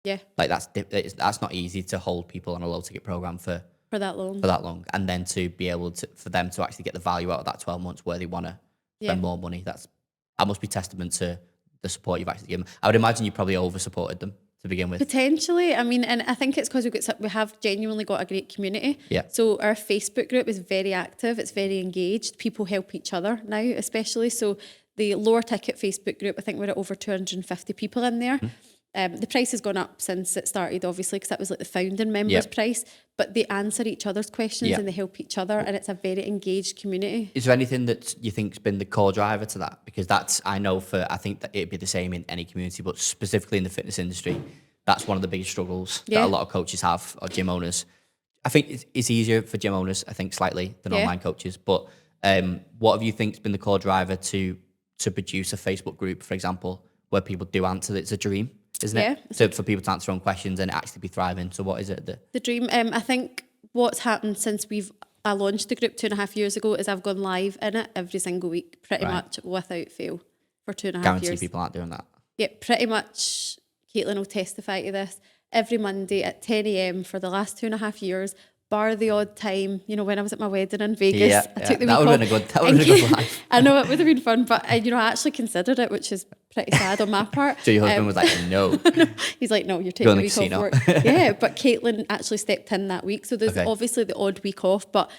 Yeah. Like that's not easy to hold people on a low ticket program for that long. And then to be able to, for them to actually get the value out of that 12 months where they want to spend more money, that must be testament to the support you've actually given them. I would imagine you probably over supported them to begin with. Potentially. I mean, and I think it's because we have genuinely got a great community. Yeah. So our Facebook group is very active. It's very engaged. People help each other now, especially. So the lower ticket Facebook group, I think we're at over 250 people in there. The price has gone up since it started, obviously, because that was like the founding members price. But they answer each other's questions and they help each other, and it's a very engaged community. Is there anything that you think's been the core driver to that? Because I think that it'd be the same in any community, but specifically in the fitness industry, that's one of the biggest struggles that a lot of coaches have, or gym owners. I think it's easier for gym owners, I think, slightly than online coaches. But what have you think's been the core driver to produce a Facebook group, for example, where people do answer that it's a dream? Isn't it? So for people to answer their own questions and actually be thriving. So what is it? The dream. I think what's happened since I launched the group 2.5 years ago is I've gone live in it every single week, pretty much without fail, for 2.5 years. Guarantee people aren't doing that. Yeah, pretty much. Caitlin will testify to this. Every Monday at 10 a.m. for the last 2.5 years, bar the odd time, when I was at my wedding in Vegas, I took the week off. That would have been a good life. I know, it would have been fun, but I actually considered it, which is pretty sad on my part. So your husband was like, no. He's like, no, you're taking a week off work. Yeah, but Caitlin actually stepped in that week. So there's obviously the odd week off, but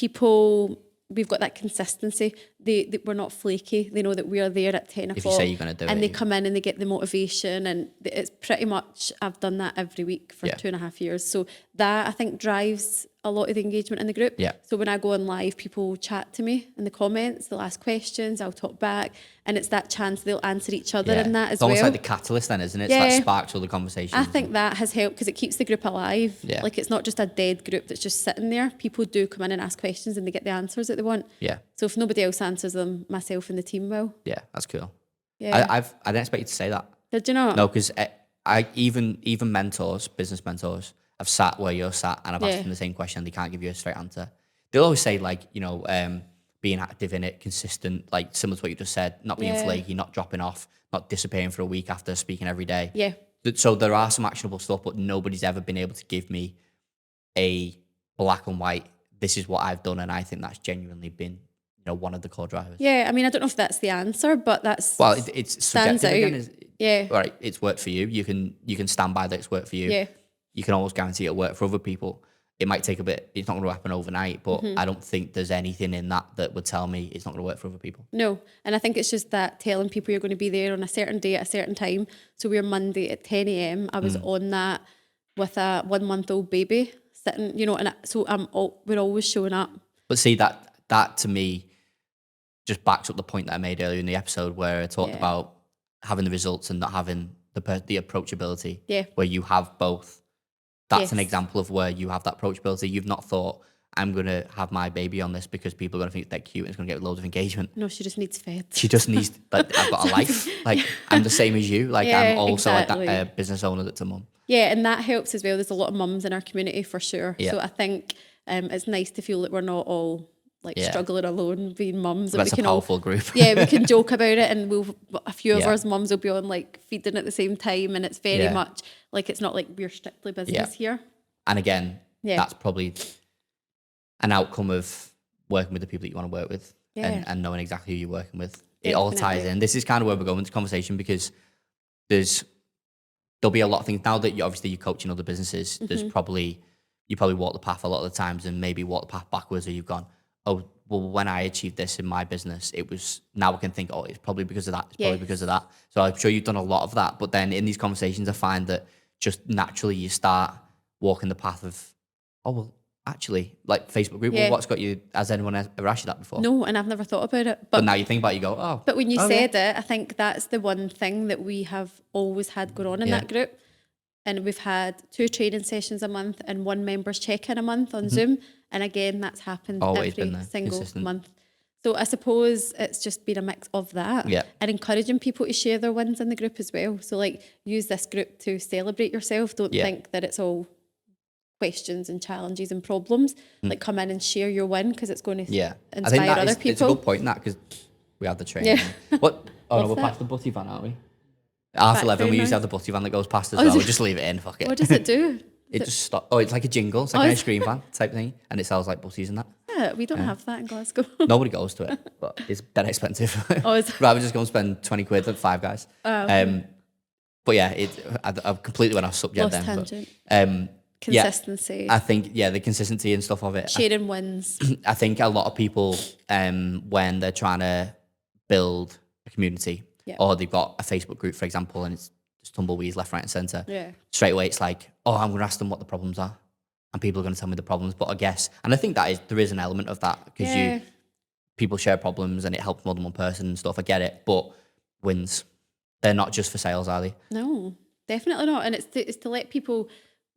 we've got that consistency. We're not flaky. They know that we are there at 10 o'clock. If you say you're going to do it. And they come in and they get the motivation. And it's pretty much, I've done that every week for 2.5 years. So that, I think, drives a lot of the engagement in the group. Yeah. So when I go on live, people will chat to me in the comments. They'll ask questions. I'll talk back. And it's that chance they'll answer each other in that as well. It's almost like the catalyst then, isn't it? It's that sparks all the conversation. I think that has helped because it keeps the group alive. Yeah. Like it's not just a dead group that's just sitting there. People do come in and ask questions and they get the answers that they want. Yeah. So if nobody else answers them, myself and the team will. Yeah, that's cool. Yeah. I didn't expect you to say that. Did you not? No, because I even mentors, business mentors, have sat where you're sat and I've asked them the same question and they can't give you a straight answer. They'll always say like, being active in it, consistent, like similar to what you just said, not being flaky, not dropping off, not disappearing for a week after speaking every day. Yeah. So there are some actionable stuff, but nobody's ever been able to give me a black and white, this is what I've done. And I think that's genuinely been, one of the core drivers. Yeah. I mean, I don't know if that's the answer, but that's... Well, it's stands subjective out. Again. All right, it's worked for you. You can stand by that it's worked for you. Yeah. You can almost guarantee it'll work for other people. It might take a bit, it's not going to happen overnight, but I don't think there's anything in that would tell me it's not going to work for other people. No. And I think it's just that telling people you're going to be there on a certain day at a certain time. So we're Monday at 10 a.m. I was on that with a 1-month-old baby sitting, and so we're always showing up. But see, that to me just backs up the point that I made earlier in the episode where I talked about having the results and not having the approachability. Yeah. Where you have both. That's an example of where you have that approachability. You've not thought, I'm going to have my baby on this because people are going to think they're cute and it's going to get loads of engagement. No, she just needs fed. She just needs, I've got a life. Like, I'm the same as you. Like, I'm also a business owner that's a mum. Yeah, and that helps as well. There's a lot of mums in our community for sure. Yeah. So I think it's nice to feel that we're not all struggling alone being mums. That's a powerful group. Yeah, we can joke about it and a few of us mums will be on like feeding at the same time and it's very much like it's not like we're strictly business here. And again, that's probably an outcome of working with the people that you want to work with and knowing exactly who you're working with. It all ties in. This is kind of where we're going with the conversation, because there'll be a lot of things now that you're coaching other businesses. There's you probably walk the path a lot of the times and maybe walk the path backwards, or you've gone, oh, well, when I achieved this in my business, it was, now I can think, oh, it's probably because of that. It's probably because of that. So I'm sure you've done a lot of that. But then in these conversations, I find that just naturally you start walking the path of, oh, well, actually, like Facebook group, well, what's got you, has anyone ever asked you that before? No, and I've never thought about it. But now you think about it, you go, oh. But when you said it, I think that's the one thing that we have always had going on in that group. And we've had 2 training sessions a month and 1 members check-in a month on Zoom. And again, that's happened every single month. So I suppose it's just been a mix of that and encouraging people to share their wins in the group as well. So like, use this group to celebrate yourself. Don't think that it's all questions and challenges and problems. Like, come in and share your win, because it's going to inspire I think other people. It's a good point in that, because we had the training. What? Oh, no, we're past the butty van, aren't we? 11:30, we used to have the butty van that goes past as well. We just leave it in, fuck it. What does it do? It just stops. Oh, it's like a jingle. It's like an ice cream van type thing. And it sells like butties and that. Yeah, we don't have that in Glasgow. Nobody goes to it, but it's dead expensive. Rather just go and spend 20 quid at Five Guys. But yeah, I completely went off subject then. Tangent. But, consistency. I think, the consistency and stuff of it. Sharing wins. I think a lot of people, when they're trying to build a community, or they've got a Facebook group, for example, and it's just tumbleweeds left, right, and centre. Straight away, it's like, oh, I'm going to ask them what the problems are, and people are going to tell me the problems. But I guess, and I think there is an element of that, because people share problems and it helps more than one person and stuff. I get it, but wins, they're not just for sales, are they? No, definitely not. And it's to let people.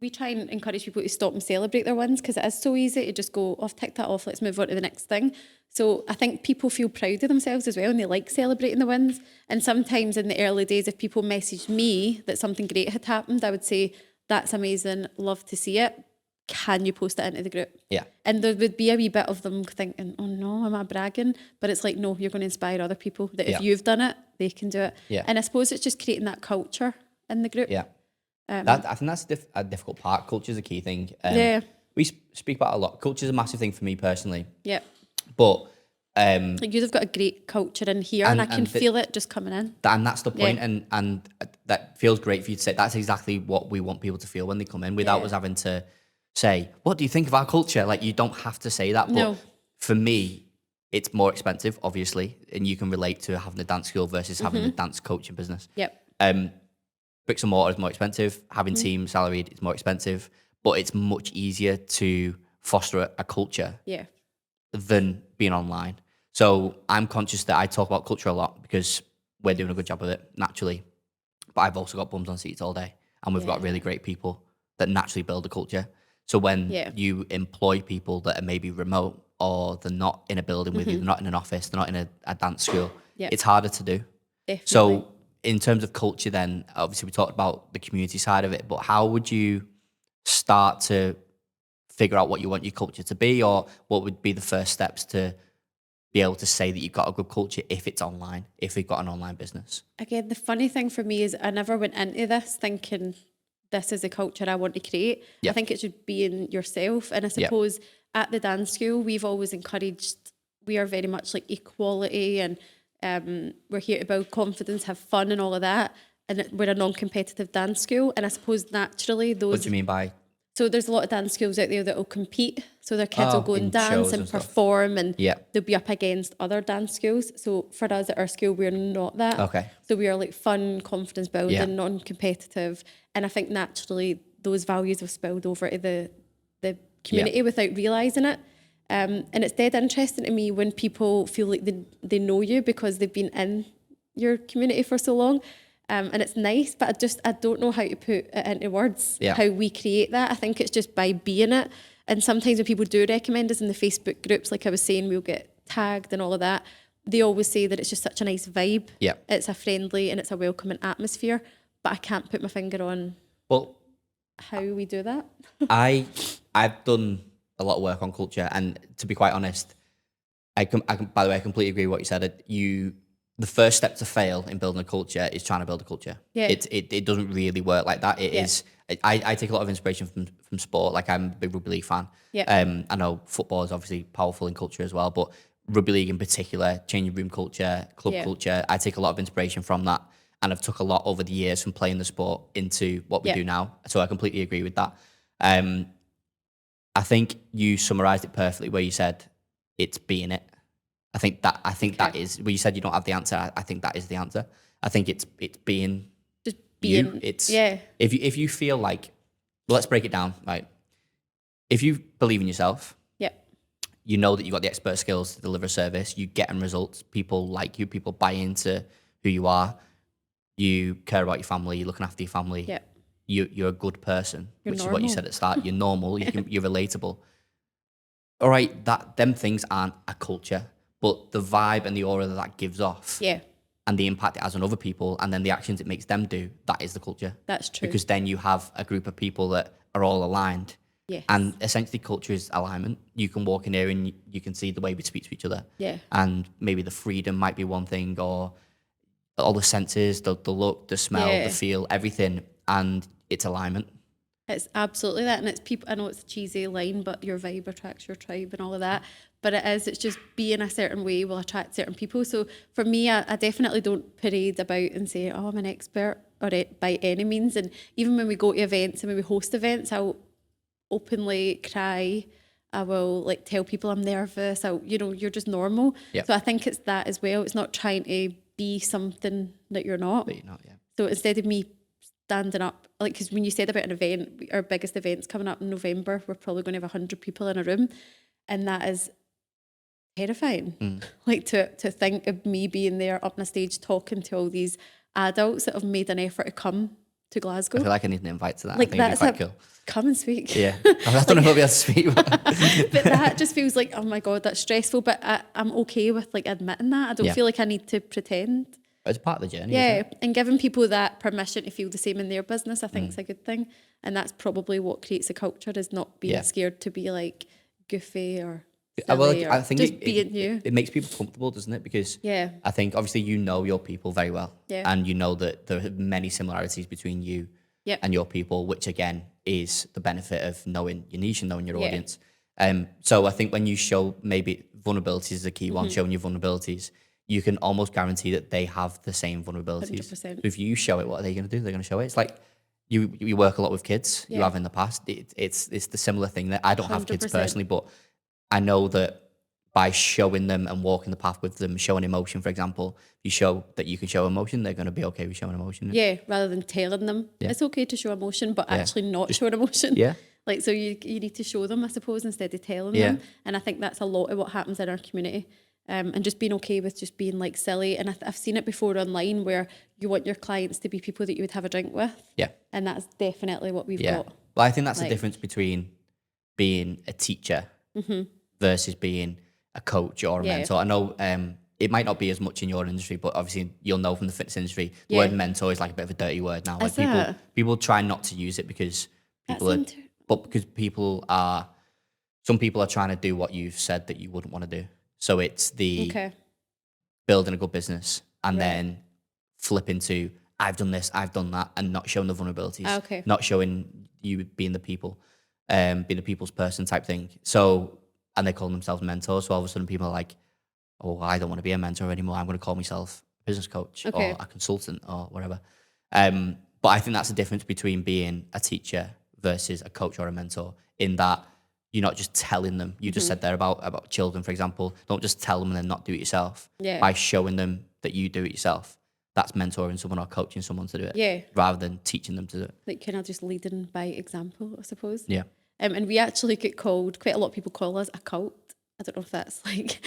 We try and encourage people to stop and celebrate their wins, because it is so easy to just go, oh, tick that off, let's move on to the next thing. So I think people feel proud of themselves as well, and they like celebrating the wins. And sometimes in the early days, if people messaged me that something great had happened, I would say, that's amazing, love to see it. Can you post it into the group? Yeah. And there would be a wee bit of them thinking, oh no, am I bragging? But it's like, no, you're going to inspire other people, that if you've done it, they can do it. Yeah. And I suppose it's just creating that culture in the group. Yeah. I think that's a difficult part. Culture is a key thing. We speak about it a lot. Culture is a massive thing for me personally. Yeah. But like, you've got a great culture in here, and I can feel it just coming in. And that's the point. And that feels great for you to say. That's exactly what we want people to feel when they come in, without us having to say, what do you think of our culture? Like, you don't have to say that. But for me, it's more expensive, obviously, and you can relate to having a dance school versus having a dance coaching business. Yep. Bricks and mortar is more expensive. Having team salaried is more expensive, but it's much easier to foster a culture than being online. So I'm conscious that I talk about culture a lot, because we're doing a good job of it naturally. But I've also got bums on seats all day, and we've got really great people that naturally build a culture. So when you employ people that are maybe remote, or they're not in a building with you, they're not in an office, they're not in a dance school, it's harder to do. Definitely. So in terms of culture then, obviously we talked about the community side of it, but how would you start to figure out what you want your culture to be, or what would be the first steps to be able to say that you've got a good culture if it's online, if you've got an online business? Again, the funny thing for me is I never went into this thinking this is the culture I want to create. I think it should be in yourself. And I suppose at the dance school, we've always encouraged, we are very much like equality, and we're here to build confidence, have fun and all of that. And we're a non-competitive dance school. And I suppose naturally those... What do you mean by... So there's a lot of dance schools out there that will compete. So their kids will go and dance and perform, and they'll be up against other dance schools. So for us at our school, we're not that. Okay. So we are like fun, confidence building, non-competitive. And I think naturally those values have spilled over to the community without realising it. And it's dead interesting to me when people feel like they know you because they've been in your community for so long. And it's nice, but I don't know how to put it into words, how we create that. I think it's just by being it. And sometimes when people do recommend us in the Facebook groups, like I was saying, we'll get tagged and all of that. They always say that it's just such a nice vibe. Yeah. It's a friendly and it's a welcoming atmosphere, but I can't put my finger on how we do that. I've done a lot of work on culture, and to be quite honest, by the way, I completely agree with what you said. the first step to fail in building a culture is trying to build a culture. Yeah. It doesn't really work like that. It is. I take a lot of inspiration from sport. Like I'm a big rugby league fan. Yeah. I know football is obviously powerful in culture as well, but rugby league in particular, changing room culture, club culture, I take a lot of inspiration from that. And I've took a lot over the years from playing the sport into what we do now. So I completely agree with that. I think you summarized it perfectly where you said it's being it. I think that is where you said you don't have the answer. I think that is the answer. I think it's being Just being. you. It's Yeah. if you feel like, let's break it down. Right, if you believe in yourself, you know that you've got the expert skills to deliver a service. You get results. People like you. People buy into who you are. You care about your family. You're looking after your family. Yeah. You're a good person, You're which normal. is what you said at the start. You're normal. You're relatable. All right, them things aren't a culture, but the vibe and the aura that gives off, and the impact it has on other people, and then the actions it makes them do, that is the culture. That's true. Because then you have a group of people that are all aligned. Yes. And essentially, culture is alignment. You can walk in here and you can see the way we speak to each other. Yeah. And maybe the freedom might be one thing, or all the senses, the look, the smell, the feel, everything, and it's alignment. It's absolutely that, and it's people. I know it's a cheesy line, but your vibe attracts your tribe and all of that. But it's just being a certain way will attract certain people. So for me, I definitely don't parade about and say, "Oh, I'm an expert," or by any means. And even when we go to events and when we host events, I'll openly cry. I will like tell people I'm nervous. You're just normal. Yep. So I think it's that as well. It's not trying to be something that you're not. But you're not, yeah. So instead of me standing up, like, because when you said about an event, our biggest event's coming up in November, we're probably going to have 100 people in a room, and that is terrifying. Like to think of me being there up on a stage talking to all these adults that have made an effort to come to Glasgow. I feel like I need an invite to that. Like, I think it'd be quite cool. Come and speak. Yeah. I don't know if I'll be able to speak. But But that just feels like, oh my God, that's stressful. But I'm okay with like admitting that. I don't feel like I need to pretend. It's part of the journey. Yeah, Isn't it? and giving people that permission to feel the same in their business, I think is a good thing. And that's probably what creates a culture, is not being scared to be like goofy or silly, I think just being you. It makes people comfortable, doesn't it? Because Yeah. I think obviously you know your people very well. Yeah. And you know that there are many similarities between you and your people, which again is the benefit of knowing your niche and knowing your audience. So I think when you show, maybe vulnerabilities is a key one, showing your vulnerabilities, you can almost guarantee that they have the same vulnerabilities. 100%. So if you show it, what are they going to do? They're going to show it. It's like you work a lot with kids. You have in the past. It's the similar thing that I don't have kids 100%. personally, but I know that by showing them and walking the path with them, showing emotion, for example, you show that you can show emotion, they're going to be okay with showing emotion. Yeah, rather than telling them it's okay to show emotion, but actually not showing emotion. Yeah. Like, so you need to show them, I suppose, instead of telling them. And I think that's a lot of what happens in our community. And just being okay with just being like silly. And I've seen it before online where you want your clients to be people that you would have a drink with. Yeah. And that's definitely what we've got. Well, I think that's the difference between being a teacher versus being a coach or a mentor. I know it might not be as much in your industry, but obviously you'll know from the fitness industry, the word mentor is like a bit of a dirty word now. Like people try not to use it because some people are trying to do what you've said that you wouldn't want to do. So it's the building a good business and then flip into, I've done this, I've done that, and not showing the vulnerabilities, not showing you being the people, being a people's person type thing. So, and they call themselves mentors. So all of a sudden people are like, oh, I don't want to be a mentor anymore. I'm going to call myself a business coach or a consultant or whatever. But I think that's the difference between being a teacher versus a coach or a mentor, in that you're not just telling them. You just said there about children, for example. Don't just tell them and then not do it yourself. By showing them that you do it yourself, that's mentoring someone or coaching someone to do it. Rather than teaching them to do it. Like, kind of just leading by example, I suppose. Yeah. And we actually get called, quite a lot of people call us a cult. I don't know if that's like,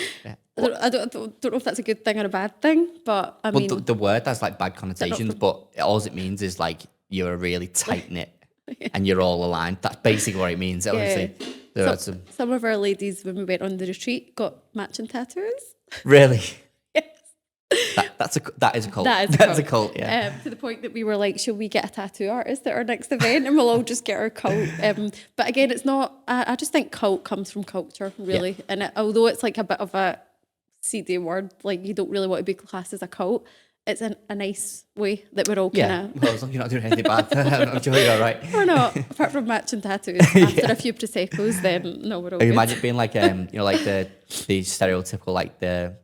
I don't know if that's a good thing or a bad thing, but I mean. The word has like bad connotations, but all it means is like you're a really tight knit and you're all aligned. That's basically what it means. Obviously, some of our ladies, when we went on the retreat, got matching tattoos. Really? Yes. That is a cult. That's a cult, yeah. To the point that we were like, should we get a tattoo artist at our next event and we'll all just get our cult? But again, it's not, I just think cult comes from culture, really. And although it's like a bit of a seedy word. Like, you don't really want to be classed as a cult. It's a nice way that we're all kind Yeah. of... Well, as long as you're not doing anything bad, I'm sure you're all right. We're not. Apart from matching tattoos. After a few Prosecco's, then no, we're all good. Imagine being like, like the stereotypical, like the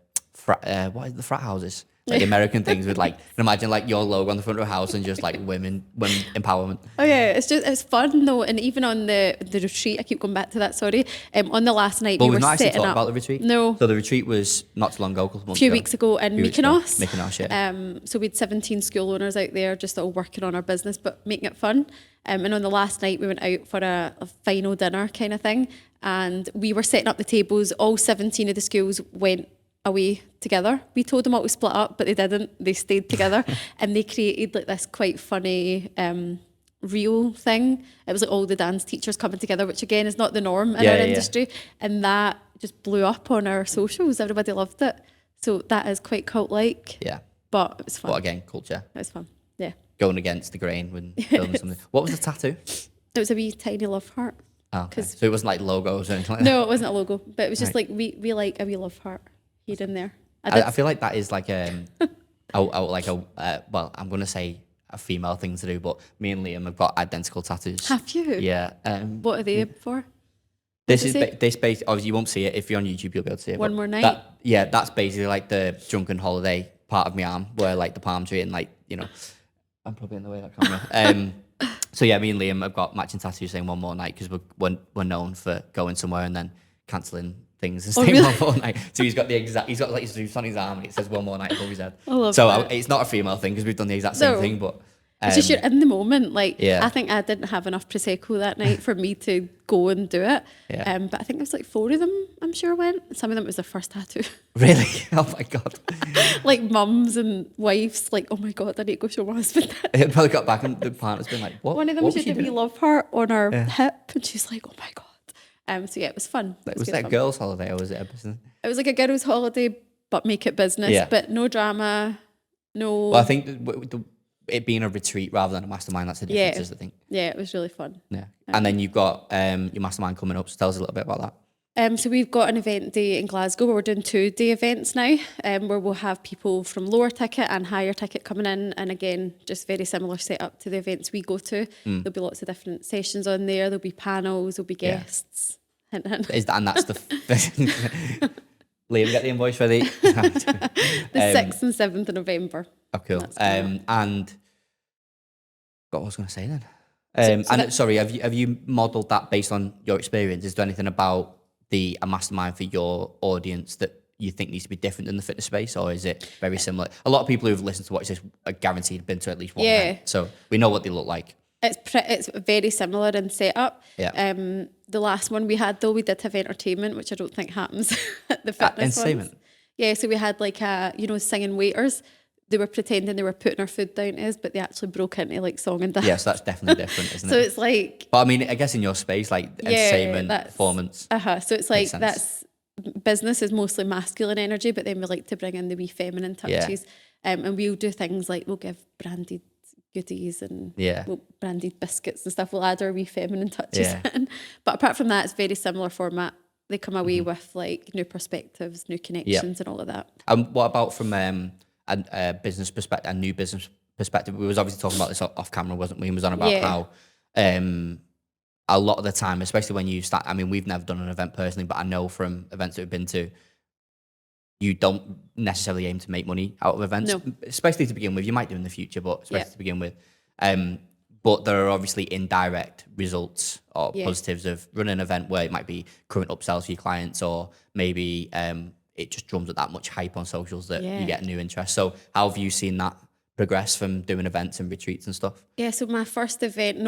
what is the frat houses? Like the American things with like, imagine like your logo on the front of a house and just like women empowerment. Oh yeah, it's fun though, and even on the retreat, I keep going back to that. Sorry, on the last night Well, we we've were not actually setting talked up. about the retreat. No, So the retreat was not too long ago, a couple of months few ago. weeks ago in Mykonos. Yeah. So we had 17 school owners out there just all working on our business, but making it fun. And on the last night, we went out for a final dinner kind of thing, and we were setting up the tables. All 17 of the schools went away together. We told them all to split up, but they didn't. They stayed together, and they created like this quite funny reel thing. It was like all the dance teachers coming together, which again is not the norm in our industry, and that just blew up on our socials. Everybody loved it, so that is quite cult-like. Yeah. But it was fun. But again, culture. It was fun. Yeah. Going against the grain when building something. What was the tattoo? It was a wee tiny love heart. Oh, okay. So it wasn't like logos or anything like that? No, it wasn't a logo, but it was just Right. like we like a wee love heart here and there. I feel like that is like well, I'm going to say a female thing to do, but me and Liam have got identical tattoos. Have you? Yeah. What are they for? This What's is it this base. Obviously, you won't see it if you're on YouTube. You'll be able to see it. One but more night? That's basically like the drunken holiday part of my arm, where like the palm tree and like I'm probably in the way of that camera. So yeah, me and Liam have got matching tattoos saying one more night because we're known for going somewhere and then cancelling things and staying one more night. So he's got like his juice on his arm and it says one more night above his head. I love so that. it's not a female thing because we've done the exact same thing, but. It's just you're in the moment. Like, Yeah. I think I didn't have enough Prosecco that night for me to go and do it. Yeah. But I think there was like 4 of them, I'm sure, went. Some of them was their first tattoo. Really? Oh my God. Like mums and wives, like, oh my God, I need to go show my husband. It probably got back and the partner's been like, what? One of them what was was just she a wee doing? love heart on her hip, and she's like, oh my God. So yeah, it was fun. It Was good that a fun. girls' holiday or was it a business? It was like a girls' holiday, but make it business. Yeah. But no drama, no. Well, I think it being a retreat rather than a mastermind, that's the difference, I think. Yeah, it was really fun. Yeah. And then you've got your mastermind coming up, so tell us a little bit about that. So we've got an event day in Glasgow where we're doing 2-day events now, where we'll have people from lower ticket and higher ticket coming in, and again, just very similar setup to the events we go to. There'll be lots of different sessions on there. There'll be panels. There'll be guests. Hint, hint. And that's the Liam, get the invoice ready. The 6th and 7th of November. Oh, cool. That's coming And what was I going to say then? So that- Sorry, have you modelled that based on your experience? Is there anything about a mastermind for your audience that you think needs to be different in the fitness space, or is it very similar? A lot of people who've listened to watch this are guaranteed been to at least one event, so we know what they look like. It's very similar in setup. Yeah. The last one we had though, we did have entertainment, which I don't think happens at the fitness entertainment? ones. Yeah, so we had like singing waiters. They were pretending they were putting our food down to us, but they actually broke into like song and dance. Yes, that's definitely different, isn't So it? it's like, But I mean, I guess in your space, like entertainment, performance. So it's like sense. that's business is mostly masculine energy, but then we like to bring in the wee feminine touches. And we'll do things like we'll give branded goodies and branded biscuits and stuff. We'll add our wee feminine touches in. But apart from that, it's very similar format. They come away with like new perspectives, new connections, and all of that. And what about from a business perspective, a new business perspective? We was obviously talking about this off camera, wasn't we? We was on about how a lot of the time, especially when you start, I mean, we've never done an event personally, but I know from events that we've been to, you don't necessarily aim to make money out of events, especially to begin with. You might do in the future, but especially to begin with. But there are obviously indirect results or positives of running an event where it might be current upsells for your clients, or maybe it just drums up that much hype on socials that you get new interest. So how have you seen that progress from doing events and retreats and stuff? Yeah, so my first event,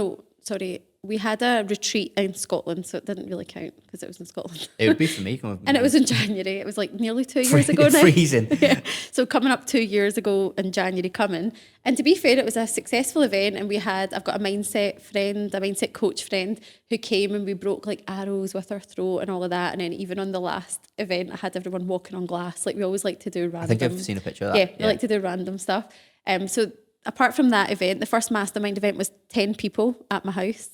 we had a retreat in Scotland, so it didn't really count because it was in Scotland. It would be for me. And it was in January. It was like nearly 2 years ago now. Freezing. Yeah. So coming up 2 years ago in January coming. And to be fair, it was a successful event, and I've got a mindset coach friend who came, and we broke like arrows with our throat and all of that. And then even on the last event, I had everyone walking on glass. Like we always like to do random. I think I've seen a picture of that. Yeah, we like to do random stuff. So apart from that event, the first mastermind event was 10 people at my house.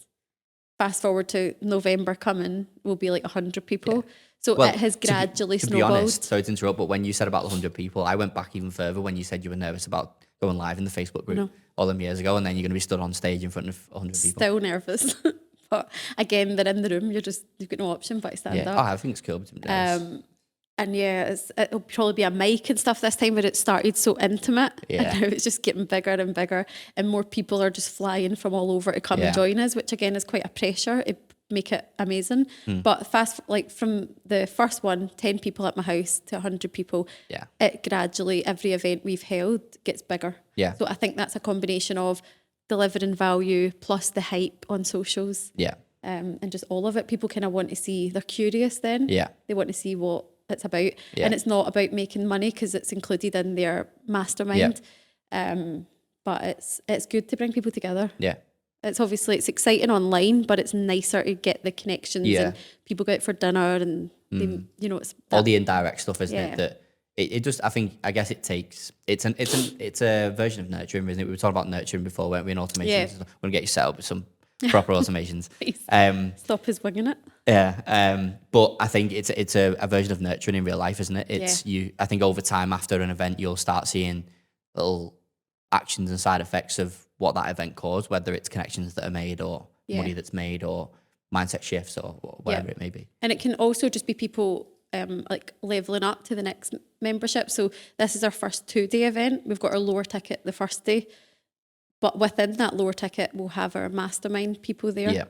Fast forward to November coming, will be like 100 people. Yeah. So Well, it has gradually to be snowballed. honest, sorry to interrupt, but when you said about the 100 people, I went back even further when you said you were nervous about going live in the Facebook group all them years ago, and then you're going to be stood on stage in front of 100 people. Still nervous. But again, they're in the room. You've got no option but to stand Yeah. up. Oh, I think it's cool. And yeah, it'll probably be a mic and stuff this time, but it started so intimate. Yeah. And now it's just getting bigger and bigger. And more people are just flying from all over to come and join us, which again is quite a pressure. It make it amazing. But from the first one, 10 people at my house to 100 people, it gradually, every event we've held gets bigger. Yeah. So I think that's a combination of delivering value plus the hype on socials. Yeah. And just all of it. People kind of want to see, they're curious then. Yeah. They want to see what it's about. And it's not about making money because it's included in their mastermind. But it's good to bring people together. Yeah. It's exciting online, but it's nicer to get the connections and people go out for dinner and they, it's all the indirect stuff, isn't it? That it just, I guess it takes, it's a version of nurturing, isn't it? We were talking about nurturing before, weren't we, in automations? Yeah. We're going to get you set up with some proper automations. Stop us winging it. Yeah, but I think it's a version of nurturing in real life, isn't it? It's I think over time after an event, you'll start seeing little actions and side effects of what that event caused, whether it's connections that are made or money that's made or mindset shifts or whatever it may be. And it can also just be people like leveling up to the next membership. So this is our first 2-day event. We've got our lower ticket the first day, but within that lower ticket, we'll have our mastermind people there. Yeah.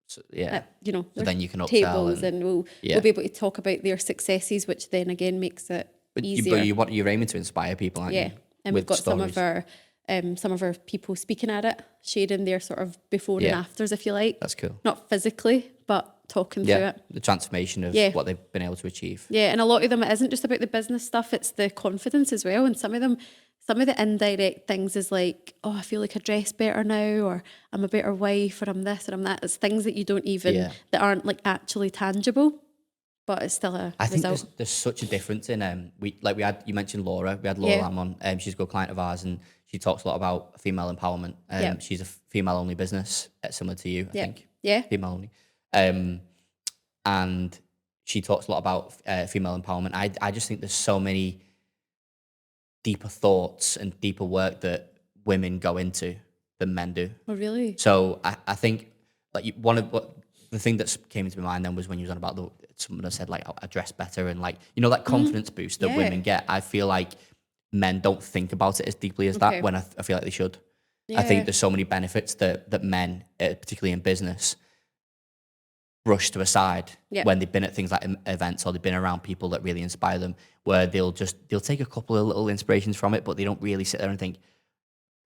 So, so then you can upsell tables and we'll be able to talk about their successes, which then again makes it easier. You're aiming to inspire people, aren't you? And we've got some of our people speaking at it, sharing their sort of before and afters, if you like. That's cool. Not physically, but talking through it. The transformation of what they've been able to achieve. Yeah, and a lot of them, it isn't just about the business stuff, it's the confidence as well. And some of the indirect things is like, oh, I feel like I dress better now, or I'm a better wife, or I'm this, or I'm that. It's things that you don't even, that aren't like actually tangible, but it's still a result. Think there's such a difference in, you mentioned Laura, we had Laura Lamb on, she's a good client of ours, and she talks a lot about female empowerment. She's a female-only business, similar to you, I think. Yeah. Female-only. And she talks a lot about female empowerment. I just think there's so many deeper thoughts and deeper work that women go into than men do. Oh, really? So I think the thing that came into my mind then was when you was on about someone that said like I dress better and like that confidence boost that women get. I feel like men don't think about it as deeply as that when I feel like they should. I think there's so many benefits that men, particularly in business, brush to aside when they've been at things like events or they've been around people that really inspire them, where they'll take a couple of little inspirations from it, but they don't really sit there and think,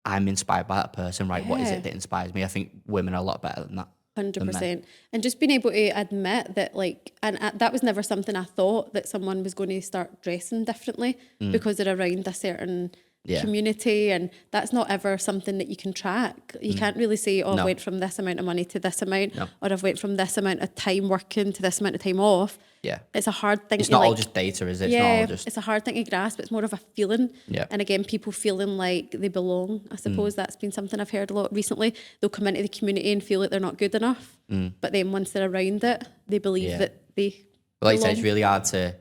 I'm inspired by that person, right? What is it that inspires me? I think women are a lot better than that. 100%. And just being able to admit that, like, and that was never something I thought, that someone was going to start dressing differently because they're around a certain community, and that's not ever something that you can track. You can't really say, I went from this amount of money to this amount, or I've went from this amount of time working to this amount of time off. Yeah. It's a hard thing. It's not all just data, is it? It's not all just... it's a hard thing to grasp. It's more of a feeling. Yeah. And again, people feeling like they belong. I suppose that's been something I've heard a lot recently. They'll come into the community and feel like they're not good enough. But then once they're around it, they believe that they like you said, it's really hard to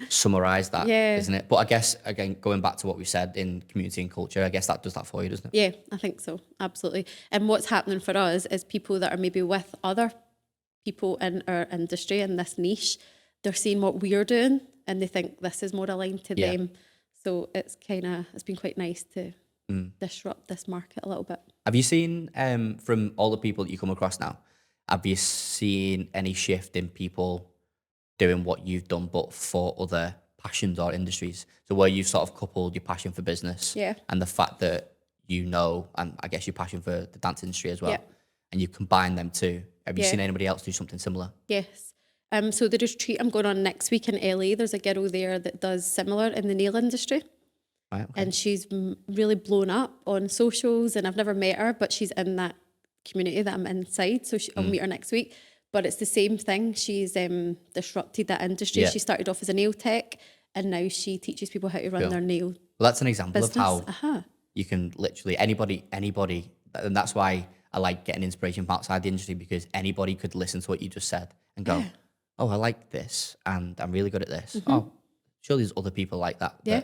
summarize that, isn't it? But I guess, again, going back to what we said in community and culture, I guess that does that for you, doesn't it? Yeah, I think so. Absolutely. And what's happening for us is people that are maybe with other people in our industry, in this niche, they're seeing what we're doing and they think this is more aligned to them. So it's been quite nice to disrupt this market a little bit. Have you seen, from all the people that you come across now, have you seen any shift in people doing what you've done but for other passions or industries? So where you've sort of coupled your passion for business and the fact that and I guess your passion for the dance industry as well, and you combine them two. Have you seen anybody else do something similar? Yes. So the retreat I'm going on next week in LA, there's a girl there that does similar in the nail industry. Right, okay. And she's really blown up on socials, and I've never met her, but she's in that community that I'm inside. So I'll meet her next week. But it's the same thing. She's disrupted that industry. She started off as a nail tech, and now she teaches people how to run their nail Well, that's an example business. Of how you can literally, anybody, and that's why I like getting inspiration from outside the industry, because anybody could listen to what you just said and go, oh, I like this and I'm really good at this. Oh, surely there's other people like that. Yeah.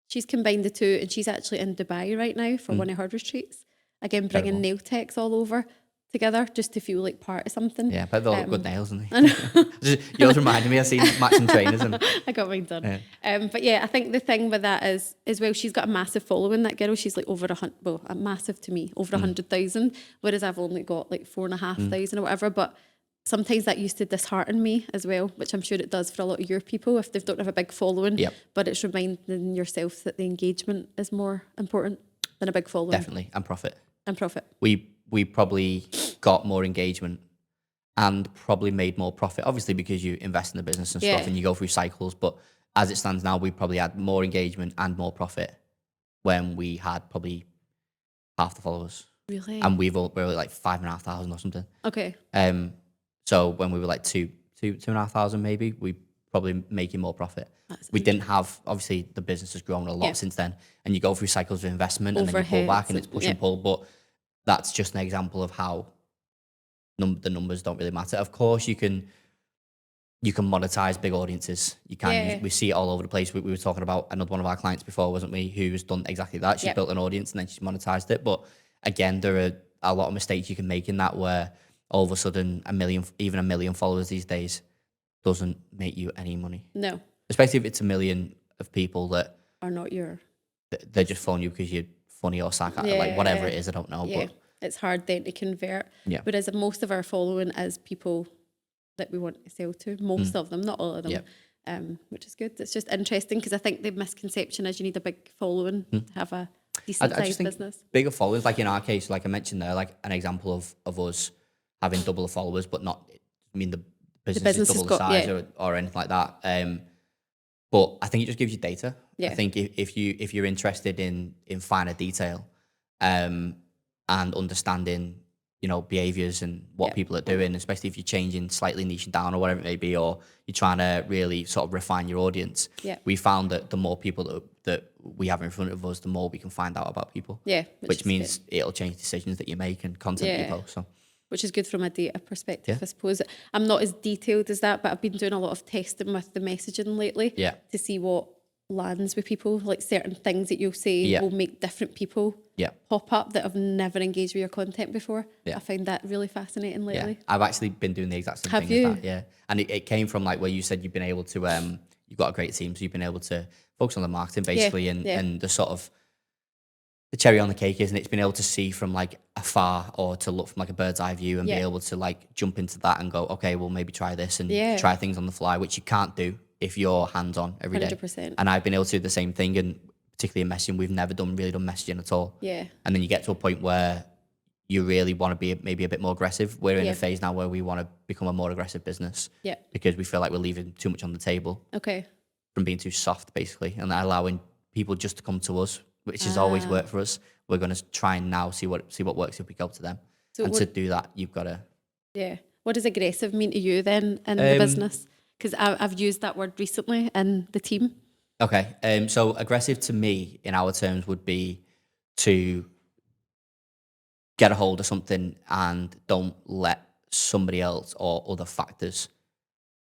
She's combined the two, and she's actually in Dubai right now for one of her retreats. Again, bringing nail techs all over together just to feel like part of something. Yeah, but they'll look good nails, isn't they? Yours reminded me, I seen matching trainers. And I got mine done. But yeah, I think the thing with that is, as well, she's got a massive following, that girl. She's like over a massive to me, over 100,000, whereas I've only got like 4,500 or whatever. But sometimes that used to dishearten me as well, which I'm sure it does for a lot of your people if they don't have a big following. Yep. But it's reminding yourself that the engagement is more important than a big following. Definitely, and profit. And profit. We probably got more engagement and probably made more profit, obviously because you invest in the business and stuff and you go through cycles. But as it stands now, we probably had more engagement and more profit when we had probably half the followers. Really? And we were like 5,500 or something. Okay. So when we were like 2,500 maybe, we probably making more profit. We didn't have, obviously the business has grown a lot since then, and you go through cycles of investment and then you pull back and it's push and pull. But that's just an example of how the numbers don't really matter. Of course, you can monetize big audiences. You can. We see it all over the place. We were talking about another one of our clients before, wasn't we? Who's done exactly that. She's built an audience and then she's monetized it. But again, there are a lot of mistakes you can make in that, where all of a sudden even a million followers these days doesn't make you any money. No. Especially if it's a million of people that are not they're just following you because you're funny or sarcastic, like whatever it is, I don't know. Yeah. But it's hard then to convert. Yeah. Whereas most of our following is people that we want to sell to. Most of them, not all of them. Which is good. It's just interesting because I think the misconception is you need a big following to have a decent sized business. Bigger followers, like in our case, like I mentioned there, like an example of us having double the followers, but not, I mean, the business is double the size or anything like that. But I think it just gives you data. I think if you're interested in finer detail and understanding, behaviors and what people are doing, especially if you're changing, slightly niching down or whatever it may be, or you're trying to really sort of refine your audience. We found that the more people that we have in front of us, the more we can find out about people. Which means it'll change decisions that you make and content you post. So. Which is good from a data perspective, I suppose. I'm not as detailed as that, but I've been doing a lot of testing with the messaging lately to see what lands with people. Like certain things that you'll say will make different people pop up that have never engaged with your content before. I find that really fascinating lately. I've actually been doing the exact same have thing you? as that. And it came from like where you said you've been able to, you've got a great team, so you've been able to focus on the marketing basically and the sort of, the cherry on the cake isn't it? It's been able to see from like afar or to look from like a bird's eye view and be able to like jump into that and go, okay, well maybe try this and try things on the fly, which you can't do if you're hands on every day. 100%. And I've been able to do the same thing, and particularly in messaging, we've never really done messaging at all. And then you get to a point where you really want to be maybe a bit more aggressive. We're in a phase now where we want to become a more aggressive business because we feel like we're leaving too much on the table from being too soft basically, and allowing people just to come to us, which has always worked for us. We're going to try and now see what works if we go to them. So and to do that, you've got to... What does aggressive mean to you then in the business? Because I've used that word recently in the team. Okay. So aggressive to me in our terms would be to get a hold of something and don't let somebody else or other factors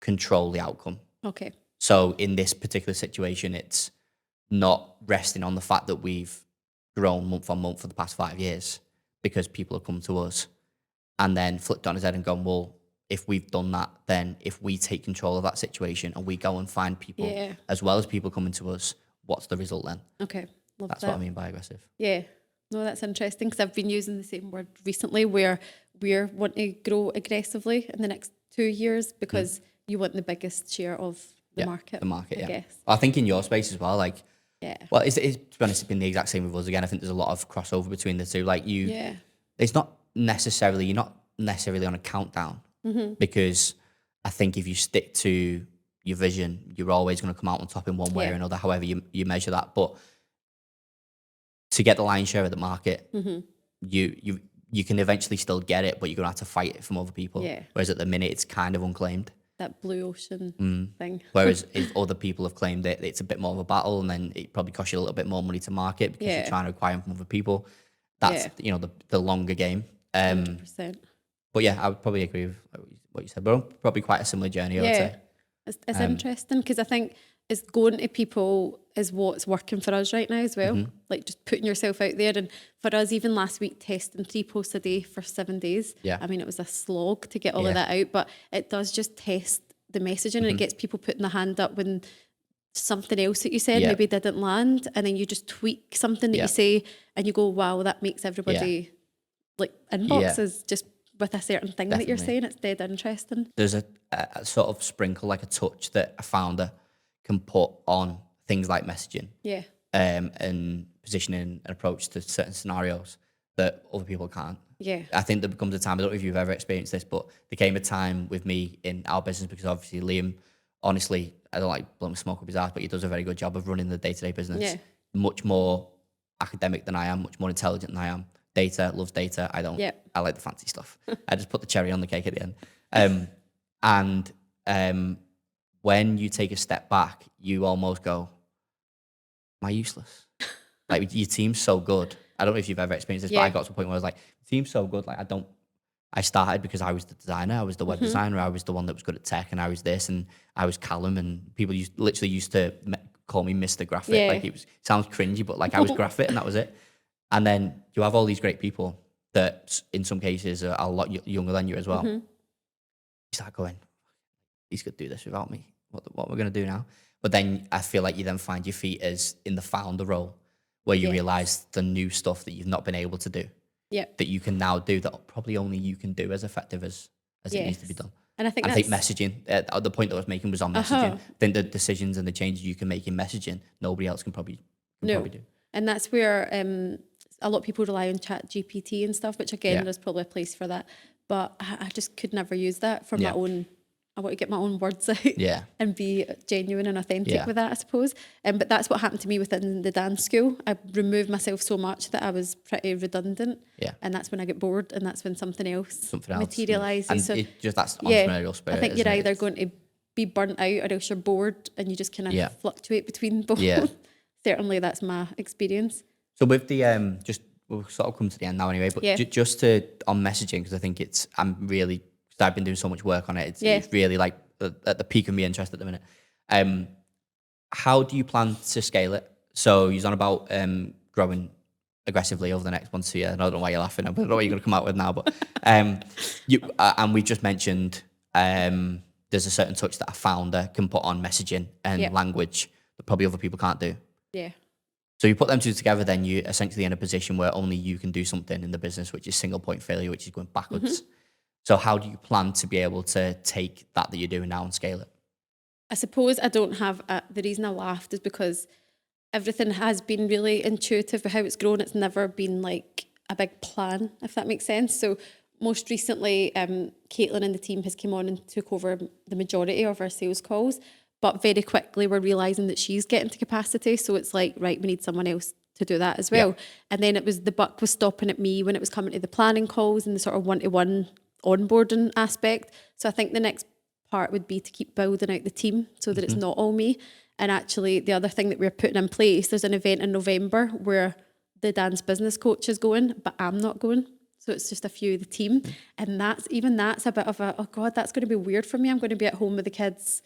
control the outcome. Okay. So in this particular situation, it's not resting on the fact that we've grown month on month for the past 5 years because people have come to us, and then flipped on his head and gone, well, if we've done that, then if we take control of that situation and we go and find people as well as people coming to us, what's the result then? Okay. That's what I mean by aggressive. Yeah. No, that's interesting because I've been using the same word recently where we're wanting to grow aggressively in the next 2 years because you want the biggest share of the market. The market, I guess. I think in your space as well, like, well, to be honest, it's been the exact same with us again. I think there's a lot of crossover between the two. Like it's not necessarily, you're not necessarily on a countdown because I think if you stick to your vision, you're always going to come out on top in one way or another, however you measure that. But to get the lion's share of the market, you can eventually still get it, but you're going to have to fight it from other people. Whereas at the minute, it's kind of unclaimed. That blue ocean thing. Whereas if other people have claimed it, it's a bit more of a battle, and then it probably costs you a little bit more money to market because you're trying to acquire them from other people. That's the longer game. 100%. But yeah, I would probably agree with what you said. We're on probably quite a similar journey, I would say. It's interesting because I think it's going to people is what's working for us right now as well. Like just putting yourself out there. And for us, even last week, testing 3 posts a day for 7 days. Yeah. I mean, it was a slog to get all of that out, but it does just test the messaging and it gets people putting their hand up when something else that you said maybe didn't land, and then you just tweak something that you say and you go, wow, that makes everybody like inboxes just with a certain thing that you're saying. It's dead interesting. There's a sort of sprinkle, like a touch that a founder can put on things like messaging and positioning and approach to certain scenarios that other people can't. I think there becomes a time, I don't know if you've ever experienced this, but there came a time with me in our business, because obviously Liam, honestly, I don't like blowing smoke up his ass, but he does a very good job of running the day-to-day business. Much more academic than I am, much more intelligent than I am. Data, loves data. I don't. I like the fancy stuff. I just put the cherry on the cake at the end. When you take a step back, you almost go, am I useless? Like, your team's so good. I don't know if you've ever experienced this, but I got to a point where I was like, the team's so good. Like, I started because I was the designer, I was the web designer, I was the one that was good at tech, and I was this, and I was Callum, and people literally used to call me Mr. Graphfit. Like, it sounds cringy, but like I was Graphfit, and that was it. And then you have all these great people that in some cases are a lot younger than you as well. You start going, he's going to do this without me. What we're going to do now? But then I feel like you then find your feet as in the founder role, where you realize the new stuff that you've not been able to do. That you can now do, that probably only you can do as effective as it needs to be done. And I think messaging, the point that I was making was on messaging. I think the decisions and the changes you can make in messaging, nobody else can probably do. And that's where a lot of people rely on Chat GPT and stuff, which again, there's probably a place for that. But I just could never use that for my own. I want to get my own words out and be genuine and authentic with that, I suppose. But that's what happened to me within the dance school. I removed myself so much that I was pretty redundant. And that's when I get bored, and that's when something else materialises. And so, that's entrepreneurial spirit. I think you're either going to be burnt out or else you're bored, and you just kind of fluctuate between both. Certainly that's my experience. So with the, we'll sort of come to the end now anyway, but just on messaging, because I think I've been doing so much work on it. It's really like at the peak of my interest at the minute. How do you plan to scale it? So you're on about growing aggressively over the next 1 to 2 years. I don't know why you're laughing. I don't know what you're going to come out with now, but and we just mentioned there's a certain touch that a founder can put on messaging and language that probably other people can't do. So you put them two together, then you're essentially in a position where only you can do something in the business, which is single point failure, which is going backwards. So how do you plan to be able to take that you're doing now and scale it? I suppose I don't have the reason I laughed is because everything has been really intuitive with how it's grown. It's never been like a big plan, if that makes sense. So most recently, Caitlin and the team has come on and took over the majority of our sales calls. But very quickly, we're realising that she's getting to capacity. So it's like, right, we need someone else to do that as well. And then the buck was stopping at me when it was coming to the planning calls and the sort of one-to-one onboarding aspect. So I think the next part would be to keep building out the team so that it's not all me. And actually, the other thing that we're putting in place, there's an event in November where the dance business coach is going, but I'm not going. So it's just a few of the team. And that's a bit of a, oh God, that's going to be weird for me. I'm going to be at home with the kids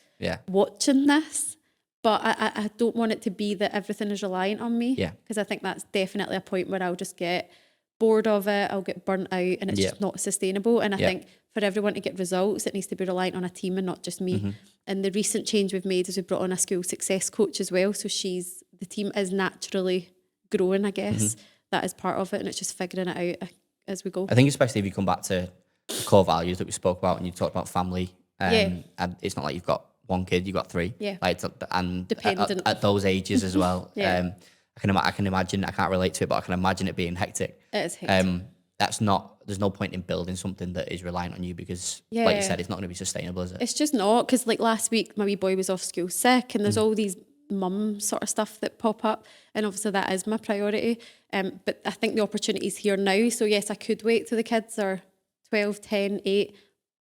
watching this. But I don't want it to be that everything is reliant on me. Because I think that's definitely a point where I'll just get bored of it, I'll get burnt out, and it's just not sustainable. And I think for everyone to get results, it needs to be reliant on a team and not just me. And the recent change we've made is we brought on a school success coach as well. So the team is naturally growing, I guess. That is part of it, and it's just figuring it out as we go. I think especially if you come back to the core values that we spoke about, and you talked about family, and it's not like you've got one kid, you've got 3. Like, and dependent at those ages as well. I can imagine, I can't relate to it, but I can imagine it being hectic. It is hectic. There's no point in building something that is reliant on you because, like you said, it's not going to be sustainable, is it? It's just not, because like last week, my wee boy was off school sick, and there's all these mum sort of stuff that pop up, and obviously that is my priority. But I think the opportunity's here now. So yes, I could wait till the kids are 12, 10, 8,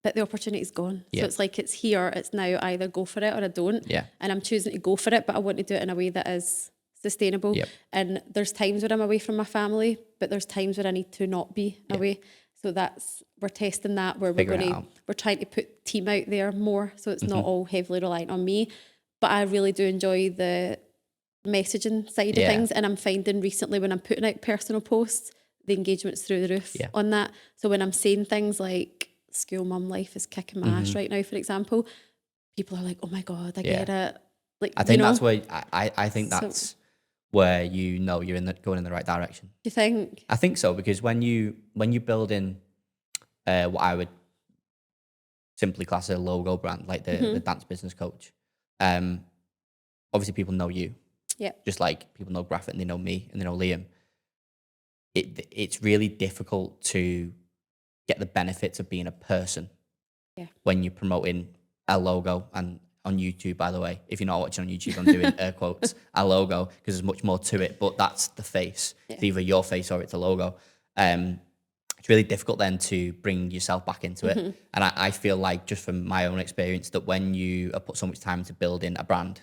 but the opportunity's gone. So it's like, it's here, it's now, either go for it or I don't. And I'm choosing to go for it, but I want to do it in a way that is sustainable. And there's times when I'm away from my family, but there's times when I need to not be away. So that's we're testing that where Figuring it we're out. we're trying to put team out there more, so it's not all heavily reliant on me. But I really do enjoy the messaging side of Yeah. things, and I'm finding recently when I'm putting out personal posts, the engagement's through the roof Yeah. on that. So when I'm saying things like school mum life is kicking my ass right now, for example, people are like, oh my God, I get it. Like, I think you know, that's where I think So- that's where you know you're going in the right direction. you think? I think so, because when you build in what I would simply class as a logo brand, like the dance business coach, obviously people know you, Yeah. just like people know Graphfit and they know me and they know Liam. It's really difficult to get the benefits of being a person when you're promoting a logo. And on YouTube, by the way, if you're not watching on YouTube, I'm doing air quotes, a logo, because there's much more to it, but that's the face. It's either your face or it's a logo. It's really difficult then to bring yourself back into it. And I feel like, just from my own experience, that when you have put so much time into building a brand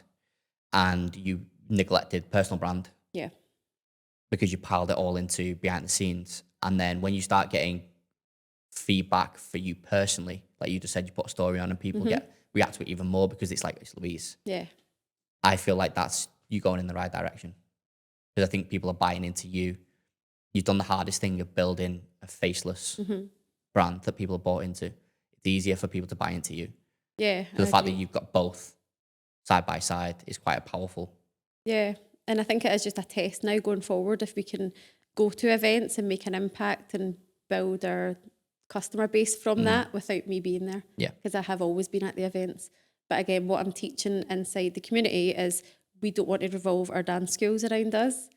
and you neglected personal brand, Yeah. because you piled it all into behind the scenes, and then when you start getting feedback for you personally, like you just said, you put a story on and people react to it even more because it's like, it's Louise. Yeah. I feel like that's you going in the right direction, because I think people are buying into you. You've done the hardest thing of building a faceless brand that people are bought into. It's easier for people to buy into you. Yeah. So the fact that you've got both side by side is quite a powerful. Yeah. And I think it is just a test now going forward, if we can go to events and make an impact and build our customer base from that without me being there. Yeah. Because I have always been at the events. But again, what I'm teaching inside the community is we don't want to revolve our dance skills around us.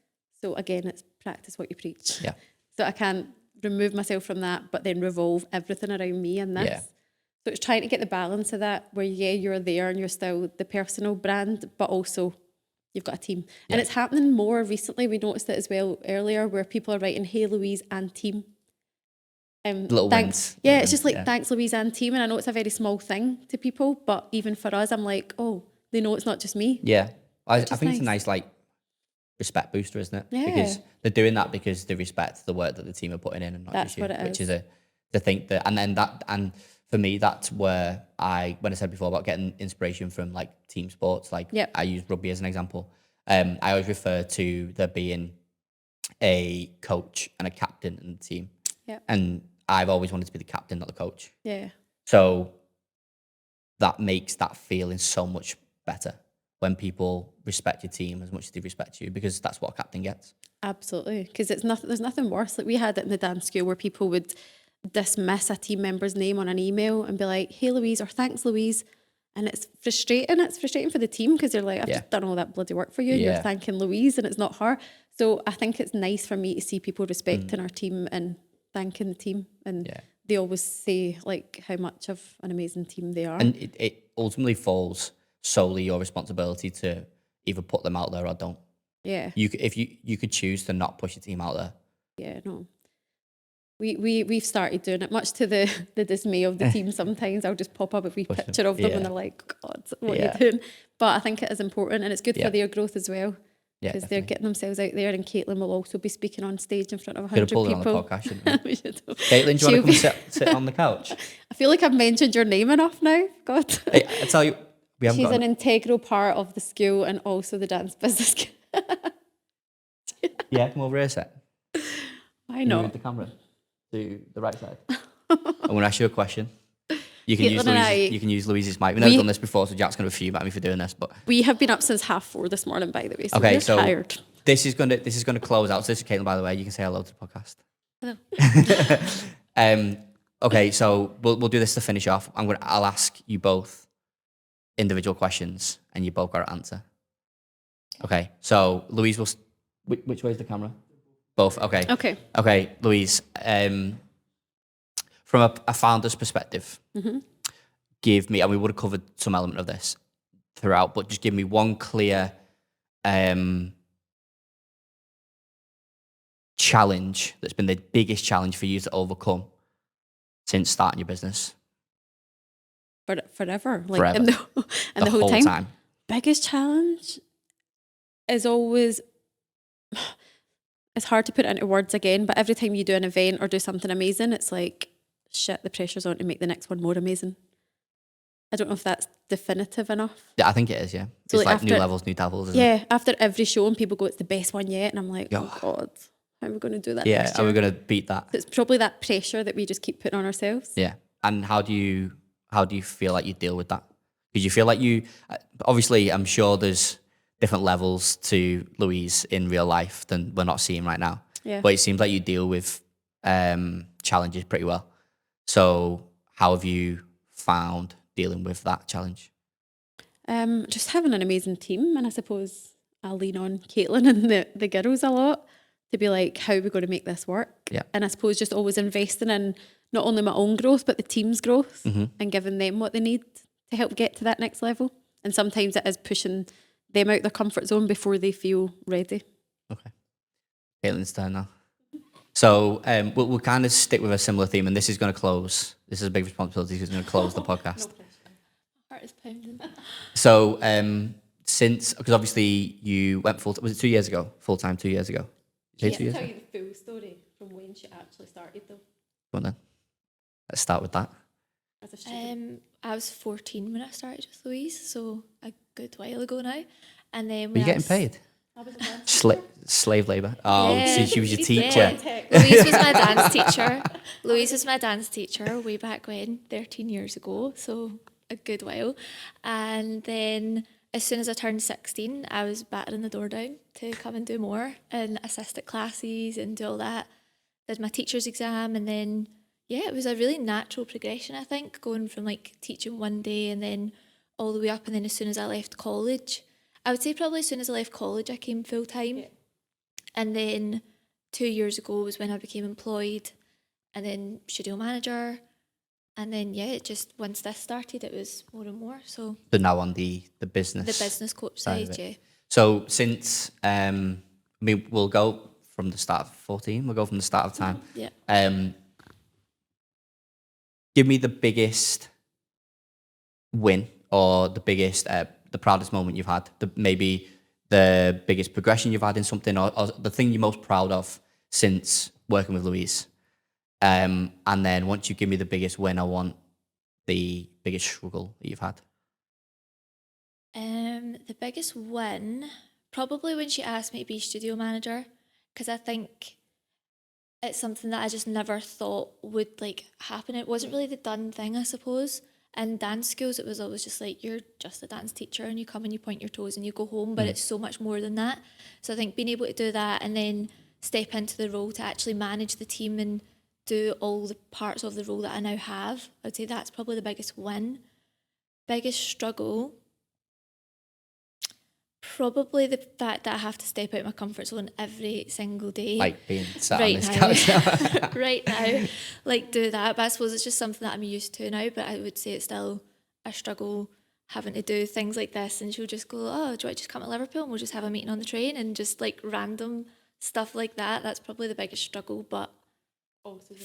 So again, it's practice what you preach. Yeah. So I can't remove myself from that, but then revolve everything around me and this. Yeah. So it's trying to get the balance of that, where you're there and you're still the personal brand, but also you've got a team. And it's happening more recently. We noticed it as well earlier, where people are writing, "Hey Louise and team." Little Thanks. wins. Yeah, Little it's just wins, like, thanks Louise and team. And I know it's a very small thing to people, but even for us, I'm like, oh, they know it's not just me. Yeah. I Which is think it's a nice. nice, like, respect booster, isn't it? Yeah. Because they're doing that because they respect the work that the team are putting in, and not That's just you. what it Which is. is to think that, and for me, that's where when I said before about getting inspiration from, like, team sports, like I use rugby as an example. I always refer to there being a coach and a captain in the team. Yeah. And I've always wanted to be the captain, not the coach. Yeah. So that makes that feeling so much better when people respect your team as much as they respect you, because that's what a captain gets. Absolutely. Because there's nothing worse. Like, we had it in the dance school where people would dismiss a team member's name on an email and be like, "Hey Louise," or "Thanks Louise." And it's frustrating. It's frustrating for the team, because they're like, I've just done all that bloody work for you and you're thanking Louise and it's not her. So I think it's nice for me to see people respecting our team and thanking the team. And they always say, like, how much of an amazing team they are. And it ultimately falls solely your responsibility to either put them out there or don't. Yeah. If you could choose to not push your team out there. Yeah, no. We've started doing it, much to the dismay of the team. Sometimes I'll just pop up a wee picture of them and they're like, God, what are you doing? But I think it is important, and it's good for their growth as well, because they're getting themselves out there. And Caitlin will also be speaking on stage in front of 100 people. Could have pulled her on the podcast, shouldn't we? We should have. Caitlin, do you want to come sit on the couch? I feel like I've mentioned your name enough now. God. Hey, I tell you, we haven't She's got an integral part of the school and also the dance business. Yeah, come over here a sec. Why Can you not? move the camera to the right side? I'm going to ask you a question. You can Caitlin use Louise's mic. We've never done this before, so Jack's going to fume at me for doing this. But we have been up since 4:30 this morning, by the way. So okay, we're so tired. this is going to close out. So this is Caitlin, by the way. You can say hello to the podcast. Hello. Okay, so we'll do this to finish off. I'll ask you both individual questions, and you both got to answer. Okay, so Louise will. Which way is the camera? Both. Okay. Okay, Louise. From a founder's perspective, give me, and we would have covered some element of this throughout, but just give me one clear challenge that's been the biggest challenge for you to overcome since starting your business. Forever. Like, Forever. And the whole time. Biggest challenge is always, it's hard to put into words again, but every time you do an event or do something amazing, it's like, shit, the pressure's on to make the next one more amazing. I don't know if that's definitive enough. Yeah, I think it is, yeah. So It's like like new after- levels, new devils, isn't it? Yeah, after every show and people go, it's the best one yet. And I'm like, Yeah. oh God, how are we going to do that Yeah, next are year? we going to beat that? So it's probably that pressure that we just keep putting on ourselves. Yeah. And how do you feel like you deal with that? Because you feel like you, obviously, I'm sure there's different levels to Louise in real life than we're not seeing right now. Yeah. But it seems like you deal with challenges pretty well. So how have you found dealing with that challenge? Just having an amazing team, and I suppose I'll lean on Caitlin and the girls a lot to be like, how are we going to make this work? Yeah. And I suppose just always investing in not only my own growth, but the team's growth and giving them what they need to help get to that next level. And sometimes it is pushing them out their comfort zone before they feel ready. Okay. Caitlin's turn now. So we'll kind of stick with a similar theme, and this is going to close. This is a big responsibility because it's going to close the podcast. Heart is pounding. So since, because obviously you went full, was it 2 years ago? Full time 2 years ago? Did you say 2 years ago? you the full story from when she actually started though. Go on then. Let's start with that. As a student. I was 14 when I started with Louise, so a good while ago now. And then Were you getting paid? I was a dance Slave labour. Oh, Yeah. so she was your Yeah. teacher. Louise was my dance teacher. Louise was my dance teacher way back when, 13 years ago, so a good while. And then as soon as I turned 16, I was battering the door down to come and do more and assist at classes and do all that. Did my teacher's exam, and then it was a really natural progression, I think, going from like teaching one day and then all the way up. And then as soon as I left college, I would say probably as soon as I left college, I came full time. Yeah. And then 2 years ago was when I became employed, and then studio manager. And then, it just, once this started, it was more and more. So But now on the business. the business coach side of side, it. yeah. So since, we'll go from the start of 14, we'll go from the start of time. Yeah. Give me the biggest win or the biggest, the proudest moment you've had, maybe the biggest progression you've had in something, or the thing you're most proud of since working with Louise. And then once you give me the biggest win, I want the biggest struggle that you've had. The biggest win, probably when she asked me to be studio manager, because I think it's something that I just never thought would like happen. It wasn't really the done thing, I suppose. In dance schools, it was always just like, you're just a dance teacher and you come and you point your toes and you go home, but it's so much more than that. So I think being able to do that and then step into the role to actually manage the team and do all the parts of the role that I now have, I would say that's probably the biggest win. Biggest struggle, probably the fact that I have to step out of my comfort zone every single day. Like being sat Right on this now. couch. Right now, like do that. But I suppose it's just something that I'm used to now, but I would say it's still a struggle having to do things like this. And she'll just go, oh, do you want to just come to Liverpool and we'll just have a meeting on the train, and just like random stuff like that. That's probably the biggest struggle, but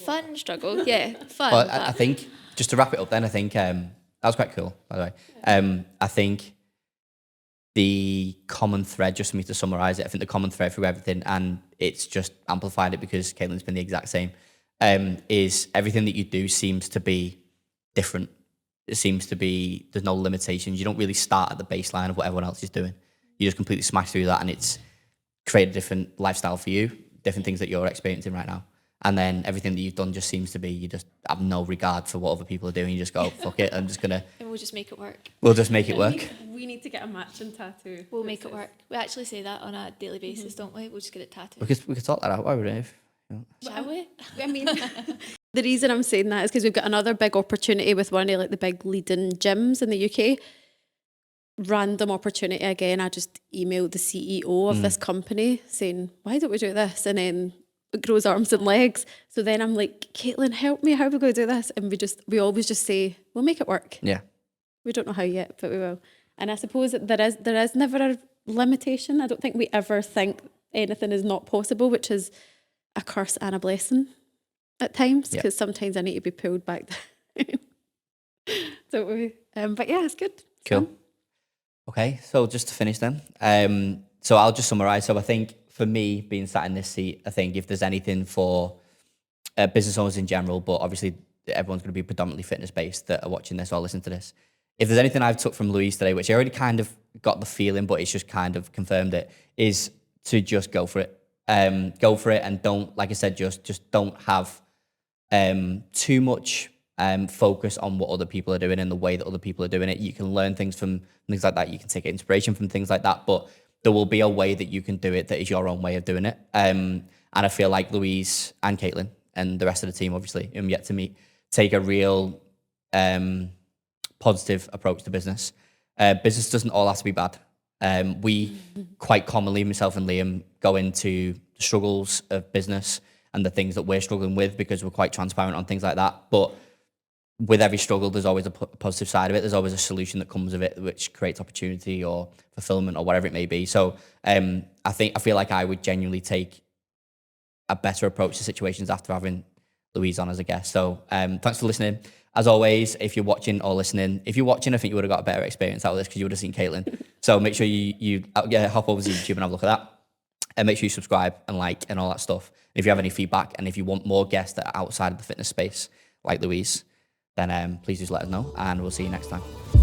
fun struggle. Yeah, fun. Well, but I think, just to wrap it up then, I think that was quite cool, by the way. I think the common thread, just for me to summarise it, I think the common thread through everything, and it's just amplified it because Caitlin's been the exact same, is everything that you do seems to be different. It seems to be, there's no limitations. You don't really start at the baseline of what everyone else is doing. You just completely smash through that, and it's created a different lifestyle for you, different things that you're experiencing right now. And then everything that you've done just seems to be, you just have no regard for what other people are doing. You just go, fuck it, I'm just going to... and we'll just make it work. We'll just make it work. We need to get a matching tattoo. We'll make it work. We actually say that on a daily basis, don't we? We'll just get it tattooed. We could sort that out, why would we? Shall we? I mean, the reason I'm saying that is because we've got another big opportunity with one of like the big leading gyms in the UK. Random opportunity again. I just emailed the CEO of this company saying, why don't we do this? And then it grows arms and legs. So then I'm like, Caitlin, help me. How are we going to do this? And we always just say, we'll make it work. Yeah. We don't know how yet, but we will. And I suppose that there is never a limitation. I don't think we ever think anything is not possible, which is a curse and a blessing at times, because sometimes I need to be pulled back down. Don't we? But yeah, it's good. It's Cool. fun. Okay, so just to finish then. So I'll just summarise. So I think for me, being sat in this seat, I think if there's anything for business owners in general, but obviously everyone's going to be predominantly fitness based that are watching this or listening to this. If there's anything I've took from Louise today, which I already kind of got the feeling, but it's just kind of confirmed it, is to just go for it. Go for it, and don't, like I said, just don't have too much focus on what other people are doing and the way that other people are doing it. You can learn things from things like that. You can take inspiration from things like that, but there will be a way that you can do it that is your own way of doing it. And I feel like Louise and Caitlin and the rest of the team, obviously, whom I'm yet to meet, take a real positive approach to business. Business doesn't all have to be bad. We quite commonly, myself and Liam, go into the struggles of business and the things that we're struggling with because we're quite transparent on things like that. But with every struggle, there's always a positive side of it. There's always a solution that comes of it, which creates opportunity or fulfillment or whatever it may be. So I feel like I would genuinely take a better approach to situations after having Louise on as a guest. So thanks for listening. As always, if you're watching or listening, if you're watching, I think you would have got a better experience out of this because you would have seen Caitlin. So make sure you hop over to YouTube and have a look at that. And make sure you subscribe and like and all that stuff. And if you have any feedback and if you want more guests that are outside of the fitness space, like Louise, then please just let us know and we'll see you next time.